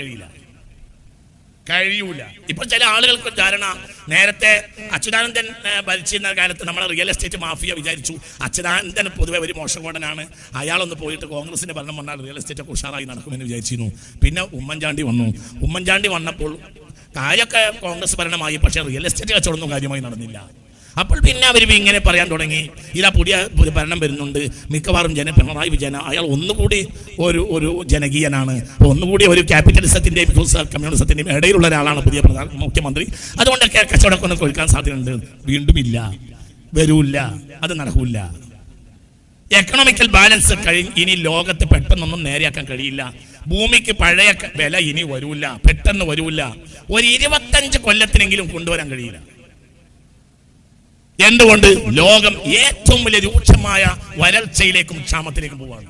കഴിയൂല. ഇപ്പൊ ചില ആളുകൾക്ക് ധാരണ, നേരത്തെ അച്യുതാനന്ദൻ ഭരിച്ചിരുന്ന കാലത്ത് നമ്മുടെ റിയൽ എസ്റ്റേറ്റ് മാഫിയ വിചാരിച്ചു അച്യുതാനന്ദൻ പൊതുവെ ഒരു മോശംകോടനാണ്, അയാളൊന്ന് പോയിട്ട് കോൺഗ്രസിന്റെ ഭരണം വന്നാൽ റിയൽ എസ്റ്റേറ്റ് ഒക്കെ ഉഷാറായി നടക്കുമെന്ന് വിചാരിച്ചിരുന്നു. പിന്നെ ഉമ്മൻചാണ്ടി വന്നപ്പോൾ കാര്യമൊക്കെ കോൺഗ്രസ് ഭരണമായി, പക്ഷേ റിയൽ എസ്റ്റേറ്റ് കച്ചവടമൊന്നും കാര്യമായി നടന്നില്ല. അപ്പോൾ പിന്നെ അവർ ഇങ്ങനെ പറയാൻ തുടങ്ങി, ഇതാ പുതിയ ഭരണം വരുന്നുണ്ട്, മിക്കവാറും പിണറായി വിജയൻ അയാൾ ഒന്നുകൂടി ഒരു ജനകീയനാണ്, ഒന്നുകൂടി ഒരു ക്യാപിറ്റലിസത്തിന്റെയും കമ്മ്യൂണിസത്തിന്റെയും ഇടയിലുള്ള ഒരാളാണ് പുതിയ മുഖ്യമന്ത്രി, അതുകൊണ്ടൊക്കെ കച്ചവടമൊക്കെ ഒന്ന് കൊഴുക്കാൻ സാധ്യതയുണ്ട്. വീണ്ടും ഇല്ല, വരൂല്ല, അത് നടക്കൂല. എക്കണോമിക്കൽ ബാലൻസ് ഇനി ലോകത്ത് പെട്ടെന്നൊന്നും നേരെയാക്കാൻ കഴിയില്ല. ഭൂമിക്ക് പഴയ വില ഇനി വരൂല, പെട്ടെന്ന് വരൂല. ഒരു 25 കൊല്ലത്തിനെങ്കിലും കൊണ്ടുവരാൻ കഴിയില്ല. എന്തുകൊണ്ട്? ലോകം ഏറ്റവും വലിയ രൂക്ഷമായ വരൾച്ചയിലേക്കും ക്ഷാമത്തിലേക്കും പോവാണ്.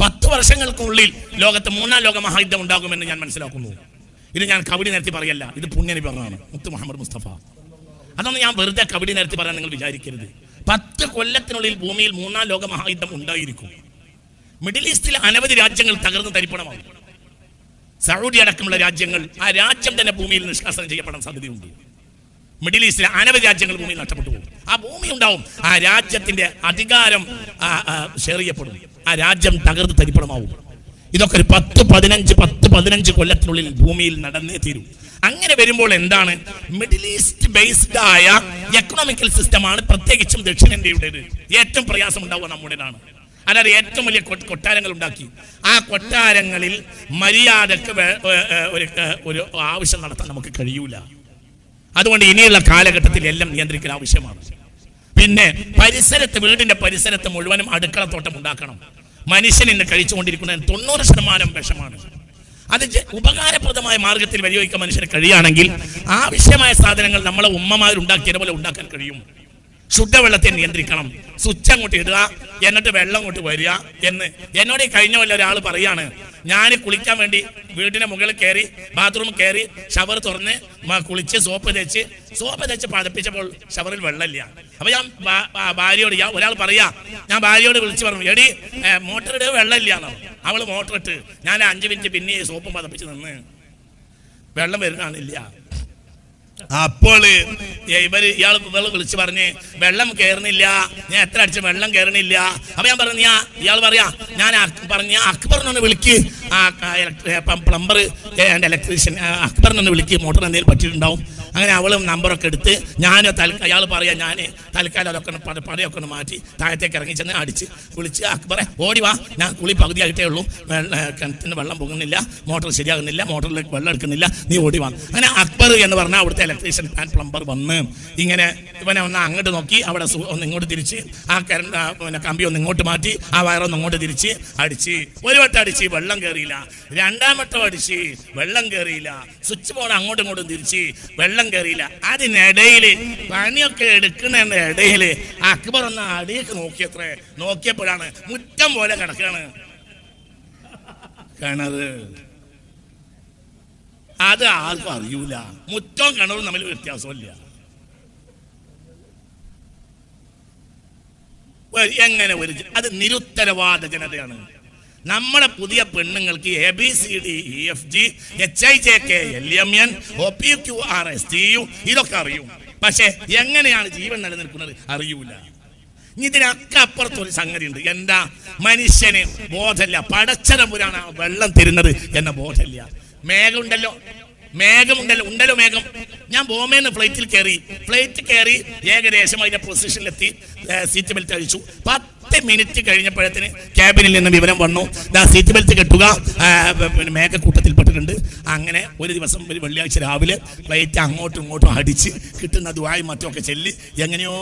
10 വർഷങ്ങൾക്കുള്ളിൽ ലോകത്ത് 3-ാം ലോക മഹായുദ്ധം ഉണ്ടാകുമെന്ന് ഞാൻ മനസ്സിലാക്കുന്നു. ഇത് ഞാൻ കവിടി നിരത്തി പറയല്ല, ഇത് പുണ്യനബി പറഞ്ഞതാണ്, മുത്ത് മുഹമ്മദ് മുസ്തഫ. അതൊന്നും ഞാൻ വെറുതെ കവിടി നിരത്തി പറയാൻ നിങ്ങൾ വിചാരിക്കരുത്. 10 കൊല്ലത്തിനുള്ളിൽ ഭൂമിയിൽ 3-ാം ലോക മഹായുദ്ധം ഉണ്ടായിരിക്കും. മിഡിൽ ഈസ്റ്റിൽ അനവധി രാജ്യങ്ങൾ തകർന്ന് തരിപ്പണമാകും. സൗദി അടക്കമുള്ള രാജ്യങ്ങൾ, ആ രാജ്യം തന്നെ ഭൂമിയിൽ നിഷ്കാസനം ചെയ്യപ്പെടാൻ സാധ്യതയുണ്ട്. മിഡിൽ ഈസ്റ്റിലെ അനവധി രാജ്യങ്ങൾ ഭൂമിയിൽ നഷ്ടപ്പെട്ടു പോകും. ആ ഭൂമി ഉണ്ടാവും, ആ രാജ്യത്തിന്റെ അധികാരം ഷെയർ ചെയ്യപ്പെടും, ആ രാജ്യം തകർന്ന് തരിപ്പണമാവും. ഇതൊക്കെ ഒരു 10-15 കൊല്ലത്തിനുള്ളിൽ ഭൂമിയിൽ നടന്നേ തീരും. അങ്ങനെ വരുമ്പോൾ എന്താണ്? മിഡിൽ ഈസ്റ്റ് ബേസ്ഡ് ആയ എക്കണോമിക്കൽ സിസ്റ്റമാണ് പ്രത്യേകിച്ചും ദക്ഷിണേന്ത്യയുടേത്. ഏറ്റവും പ്രയാസം ഉണ്ടാവുക നമ്മുടേതാണ്. അതായത് ഏറ്റവും വലിയ കൊട്ടാരങ്ങൾ ഉണ്ടാക്കി, ആ കൊട്ടാരങ്ങളിൽ മര്യാദക്ക് ഒരു ആവശ്യം നടത്താൻ നമുക്ക് കഴിയൂല. അതുകൊണ്ട് ഇനിയുള്ള കാലഘട്ടത്തിൽ എല്ലാം നിയന്ത്രിക്കൽ ആവശ്യമാണ്. പിന്നെ വീടിന്റെ പരിസരത്ത് മുഴുവനും അടുക്കളത്തോട്ടം ഉണ്ടാക്കണം. മനുഷ്യൻ ഇന്ന് കഴിച്ചുകൊണ്ടിരിക്കുന്നത് 90% വിഷമാണ്. അത് ഉപകാരപ്രദമായ മാർഗത്തിൽ വിനിയോഗിക്കാൻ മനുഷ്യന് കഴിയുകയാണെങ്കിൽ ആവശ്യമായ സാധനങ്ങൾ നമ്മളെ ഉമ്മമാരുണ്ടാക്കിയത് പോലെ ഉണ്ടാക്കാൻ കഴിയും. ശുദ്ധവെള്ളത്തെ നിയന്ത്രിക്കണം. സ്വിച്ച് അങ്ങോട്ട് ഇടുക, എന്നിട്ട് വെള്ളം അങ്ങോട്ട് വരിക എന്ന്. എന്നോട് കഴിഞ്ഞ വല്ല ഒരാൾ പറയാണ്, ഞാൻ കുളിക്കാൻ വേണ്ടി വീടിന്റെ മുകളിൽ കയറി ബാത്റൂമിൽ കയറി ഷവർ തുറന്ന് കുളിച്ച് സോപ്പ് തേച്ച് പതപ്പിച്ചപ്പോൾ ഷവറിൽ വെള്ളമില്ല. അപ്പൊ ഞാൻ ഭാര്യയോട്, ഒരാൾ പറയാ, ഞാൻ ഭാര്യയോട് വിളിച്ച് പറഞ്ഞു, എടി മോട്ടർ ഇടുക, വെള്ളമില്ല എന്നോ. അവള് മോട്ടർ ഇട്ട്, ഞാൻ 5 മിനിറ്റ് പിന്നെ സോപ്പും പതപ്പിച്ച് നിന്ന് വെള്ളം വരുന്നില്ല. അപ്പോൾ ഇയാൾ വിളിച്ച് പറഞ്ഞ് വെള്ളം കയറുന്നില്ല, ഞാൻ എത്ര അടിച്ച് വെള്ളം കയറണില്ല. അപ്പൊ ഞാൻ പറഞ്ഞു, ഇയാൾ പറയാ, ഞാൻ അക്ബറിനൊന്ന് വിളിക്ക്, പ്ലംബർ ആൻഡ് ഇലക്ട്രീഷ്യൻ അക്ബറിനൊന്ന് വിളിക്ക്, മോട്ടർ എന്തെങ്കിലും പറ്റിയിട്ടുണ്ടാവും. അങ്ങനെ അവളും നമ്പറൊക്കെ എടുത്ത് അയാൾ പറയാ, ഞാൻ തൽക്കാലം അതൊക്കെ പടയൊക്കെ ഒന്ന് മാറ്റി താഴത്തേക്ക് ഇറങ്ങി ചെന്ന് അടിച്ച് വിളിച്ച്, അക്ബറെ ഓടി വാ, ഞാൻ കുളി പകുതിയായിട്ടേ ഉള്ളൂ, കിണറ്റിന് വെള്ളം പോകുന്നില്ല, മോട്ടർ ശരിയാകുന്നില്ല, മോട്ടറിലേക്ക് വെള്ളം എടുക്കുന്നില്ല, നീ ഓടി വാ. അങ്ങനെ അക്ബർ എന്ന് പറഞ്ഞാൽ അവിടുത്തെ ഇലക്ട്രീഷ്യൻ ആൻഡ് പ്ലംബർ വന്ന് ഇങ്ങനെ ഇവനെ ഒന്ന് അങ്ങോട്ട് നോക്കി, അവിടെ ഒന്ന് ഇങ്ങോട്ട് തിരിച്ച്, ആ കമ്പി ഒന്ന് ഇങ്ങോട്ട് മാറ്റി, ആ വയറൊന്ന് ഇങ്ങോട്ട് തിരിച്ച് അടിച്ച്. ഒരു വട്ടം അടിച്ച് വെള്ളം കയറിയില്ല, 2-ാം വട്ടം അടിച്ച് വെള്ളം കയറിയില്ല, സ്വിച്ച് ബോർഡ് അങ്ങോട്ടും ഇങ്ങോട്ടും തിരിച്ച് വെള്ളം കയറിയില്ല. അതിനിടയില് പണിയൊക്കെ എടുക്കുന്നതിന്റെ ഇടയില് അക്ബർ ഒന്ന് അടിയൊക്കെ നോക്കിയപ്പോഴാണ് മുറ്റം പോലെ കിടക്കാണ് കിണറ്. അത് ആർക്കും അറിയൂല, മുറ്റവും കിണറും തമ്മിൽ വ്യത്യാസമില്ല. എങ്ങനെ അത് നിരുത്തരവാദ ജനതയാണ്. നമ്മുടെ പുതിയ പെണ്ണുങ്ങൾക്ക് ABCDEFGHIJKLMNOPQRSTU ഇതൊക്കെ അറിയും. പക്ഷെ എങ്ങനെയാണ് ജീവൻ നിലനിൽക്കുന്നത് അറിയൂല. ഇതിനൊക്കെ അപ്പുറത്തൊരു സംഗതി ഉണ്ട്. എന്താ? മനുഷ്യന് ബോധമില്ല. പടച്ചതമ്പുരാണ് വെള്ളം തരുന്നത് എന്ന ബോധമില്ല. മേഘമുണ്ടല്ലോ, മേഘം. ഞാൻ ബോംബെന്ന് ഫ്ലൈറ്റ് കയറി ഏകദേശം അതിന്റെ പൊസിഷനിലെത്തി, സീറ്റ് ബെൽറ്റ് അഴിച്ചു. 10 മിനിറ്റ് കഴിഞ്ഞപ്പോഴത്തിന് ക്യാബിനിൽ നിന്ന് വിവരം വന്നു, സീറ്റ് ബെൽറ്റ് കെട്ടുക, മേഘക്കൂട്ടത്തിൽപ്പെട്ടിട്ടുണ്ട്. അങ്ങനെ ഒരു ദിവസം ഒരു വെള്ളിയാഴ്ച രാവിലെ ഫ്ലൈറ്റ് അങ്ങോട്ടും ഇങ്ങോട്ടും അടിച്ച് കിട്ടുന്ന ദുആയും മറ്റുമൊക്കെ ചൊല്ലി എങ്ങനെയോ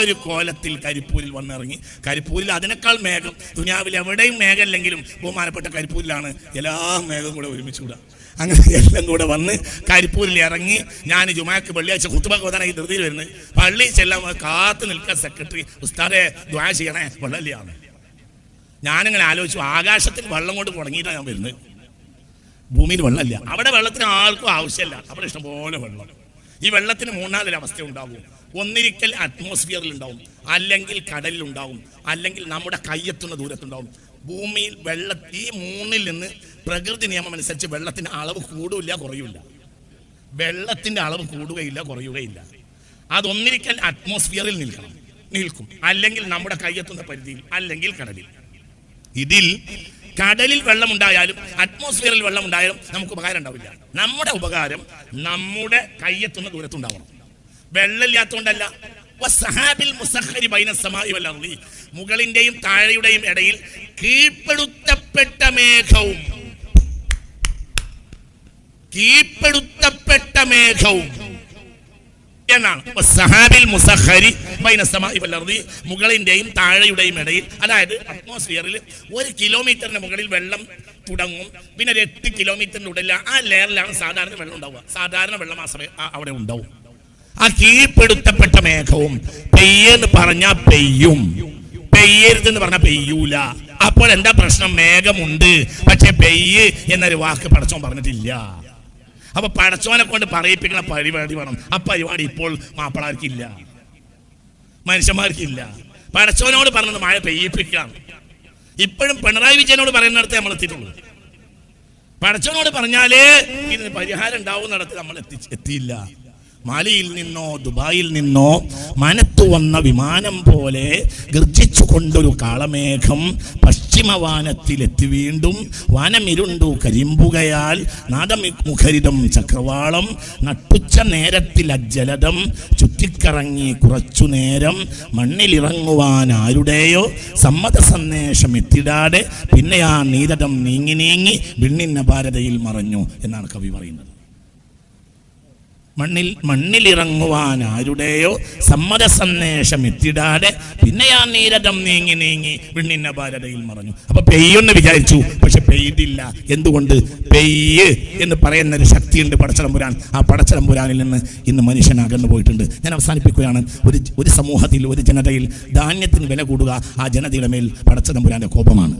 ഒരു കോലത്തിൽ കരിപ്പൂരിൽ വന്നിറങ്ങി. കരിപ്പൂരിൽ അതിനേക്കാൾ മേഘം, ദുനിയാവിൽ എവിടെയും മേഘമില്ലെങ്കിലും ബഹുമാനപ്പെട്ട കരിപ്പൂരിലാണ് എല്ലാ മേഘവും കൂടെ ഒരുമിച്ചുകൂടാ. അങ്ങനെ എല്ലാം കൂടെ വന്ന് കരിപ്പൂരിൽ ഇറങ്ങി. ഞാൻ ജുമാക്ക് വെള്ളിയാഴ്ച ഖുത്ബക്ക് ഓതാനായി ധൃതിയിൽ വരുന്നത്. പള്ളി ചെല്ലാൻ കാത്തു നിൽക്കാൻ സെക്രട്ടറി, ഉസ്താദെ ദുആ ചെയ്യണേ, വെള്ളമില്ലാണ്. ഞാനിങ്ങനെ ആലോചിച്ചു, ആകാശത്തിൽ വെള്ളം കൊണ്ട് തുടങ്ങിയിട്ടാണ് ഞാൻ വരുന്നത്. ഭൂമിയിൽ വെള്ളമില്ല. അവിടെ വെള്ളത്തിന് ആർക്കും ആവശ്യമില്ല. അവിടെ ഇഷ്ടംപോലെ വെള്ളം. ഈ വെള്ളത്തിന് 3-4 അവസ്ഥ ഉണ്ടാകും. ഒന്നിരിക്കൽ അറ്റ്മോസ്ഫിയറിൽ ഉണ്ടാവും, അല്ലെങ്കിൽ കടലിൽ ഉണ്ടാവും, അല്ലെങ്കിൽ നമ്മുടെ കയ്യെത്തുന്ന ദൂരത്തുണ്ടാവും. ഭൂമിയിൽ ഈ 3-ൽ നിന്ന് പ്രകൃതി നിയമം അനുസരിച്ച് വെള്ളത്തിന്റെ അളവ് കൂടുകയില്ല, കുറയൂല. വെള്ളത്തിന്റെ അളവ് കൂടുകയില്ല, കുറയുകയില്ല. അതൊന്നിരിക്കൽ അറ്റ്മോസ്ഫിയറിൽ നിൽക്കും, അല്ലെങ്കിൽ നമ്മുടെ കയ്യെത്തുന്ന പരിധിയിൽ, അല്ലെങ്കിൽ കടലിൽ. ഇതിൽ കടലിൽ വെള്ളമുണ്ടായാലും അറ്റ്മോസ്ഫിയറിൽ വെള്ളമുണ്ടായാലും നമുക്ക് ഉപകാരം ഉണ്ടാവില്ല. നമ്മുടെ ഉപകാരം നമ്മുടെ കയ്യെത്തുന്ന ദൂരത്തുണ്ടാവണം. വെള്ളമില്ലാത്തതുകൊണ്ടല്ല. മുകളിന്റെയും താഴെയുടെയും ഇടയിൽ കീഴ്പ്പെടുത്തപ്പെട്ട മേഘവും എന്നാണ്. മുകളിന്റെയും താഴെയുടെയും ഇടയിൽ, അതായത് അറ്റ്മോസ്ഫിയറിൽ 1 കിലോമീറ്ററിന് മുകളിൽ വെള്ളം തുടങ്ങും. പിന്നെ 8 കിലോമീറ്ററിന്റെ ഉള്ളിൽ ആ ലെയറിലാണ് സാധാരണ വെള്ളം ഉണ്ടാവുക. സാധാരണ വെള്ളം ആ സമയം അവിടെ ഉണ്ടാവും. ആ കീഴ്പ്പെടുത്തപ്പെട്ട മേഘവും പെയ്യെന്ന് പറഞ്ഞാൽ പെയ്യും, പെയ്യരുതെന്ന് പറഞ്ഞാൽ പെയ്യൂല. അപ്പോൾ എന്താ പ്രശ്നം? മേഘമുണ്ട്, പക്ഷെ പെയ്യ് എന്നൊരു വാക്ക് പടച്ചോൻ പറഞ്ഞിട്ടില്ല. അപ്പൊ പടച്ചോനെ കൊണ്ട് പറയിപ്പിക്കുന്ന പരിപാടി വേണം. ആ പരിപാടി ഇപ്പോൾ മാപ്പിളാർക്കില്ല, മനുഷ്യന്മാർക്കില്ല. പടച്ചോനോട് പറഞ്ഞത് മഴ പെയ്യിപ്പിക്കാം. ഇപ്പോഴും പിണറായി വിജയനോട് പറയുന്നിടത്ത് നമ്മൾ എത്തിയിട്ടുള്ളൂ. പടച്ചോനോട് പറഞ്ഞാലേ ഇതിന് പരിഹാരം ഉണ്ടാവുന്നിടത്ത് നമ്മൾ എത്തിയില്ല. മാലിയിൽ നിന്നോ ദുബായിൽ നിന്നോ മനത്തു വന്ന വിമാനം പോലെ ഗർജിച്ചു കൊണ്ടൊരു കാളമേഘം പശ്ചിമവാനത്തിലെത്തി വീണ്ടും വാനമിരുണ്ടു കരിമ്പുകയാൽ നാദമുഖരിതം ചക്രവാളം നട്ടുച്ച നേരത്തിൽ അജ്ജലതം ചുറ്റിക്കറങ്ങി കുറച്ചു നേരം മണ്ണിലിറങ്ങുവാൻ ആരുടെയോ സമ്മത സന്ദേശം എത്തിടാതെ പിന്നെ ആ നീരതം നീങ്ങി വിണ്ണിന്ന ഭാരതയിൽ മറഞ്ഞു എന്നാണ് കവി പറയുന്നത്. മണ്ണിലിറങ്ങുവാൻ ആരുടെയോ സമ്മത സന്ദേശം എത്തിടാതെ പിന്നെ ആ നീരതം നീങ്ങി വിണ്ണിന്ന ഭാരതയിൽ മറഞ്ഞു. അപ്പൊ പെയ്യൊന്ന് വിചാരിച്ചു, പക്ഷെ പെയ്തില്ല. എന്തുകൊണ്ട്? പെയ്യ് എന്ന് പറയുന്ന ഒരു ശക്തിയുണ്ട് പടച്ചതമ്പുരാൻ. ആ പടച്ചതമ്പുരാനിൽ നിന്ന് ഇന്ന് മനുഷ്യൻ അകന്നു പോയിട്ടുണ്ട്. ഞാൻ അവസാനിപ്പിക്കുകയാണ്. ഒരു സമൂഹത്തിൽ, ഒരു ജനതയിൽ ധാന്യത്തിന് വില കൂടുക, ആ ജനതയുടെ മേൽ പടച്ചതമ്പുരാന്റെ കോപമാണ്.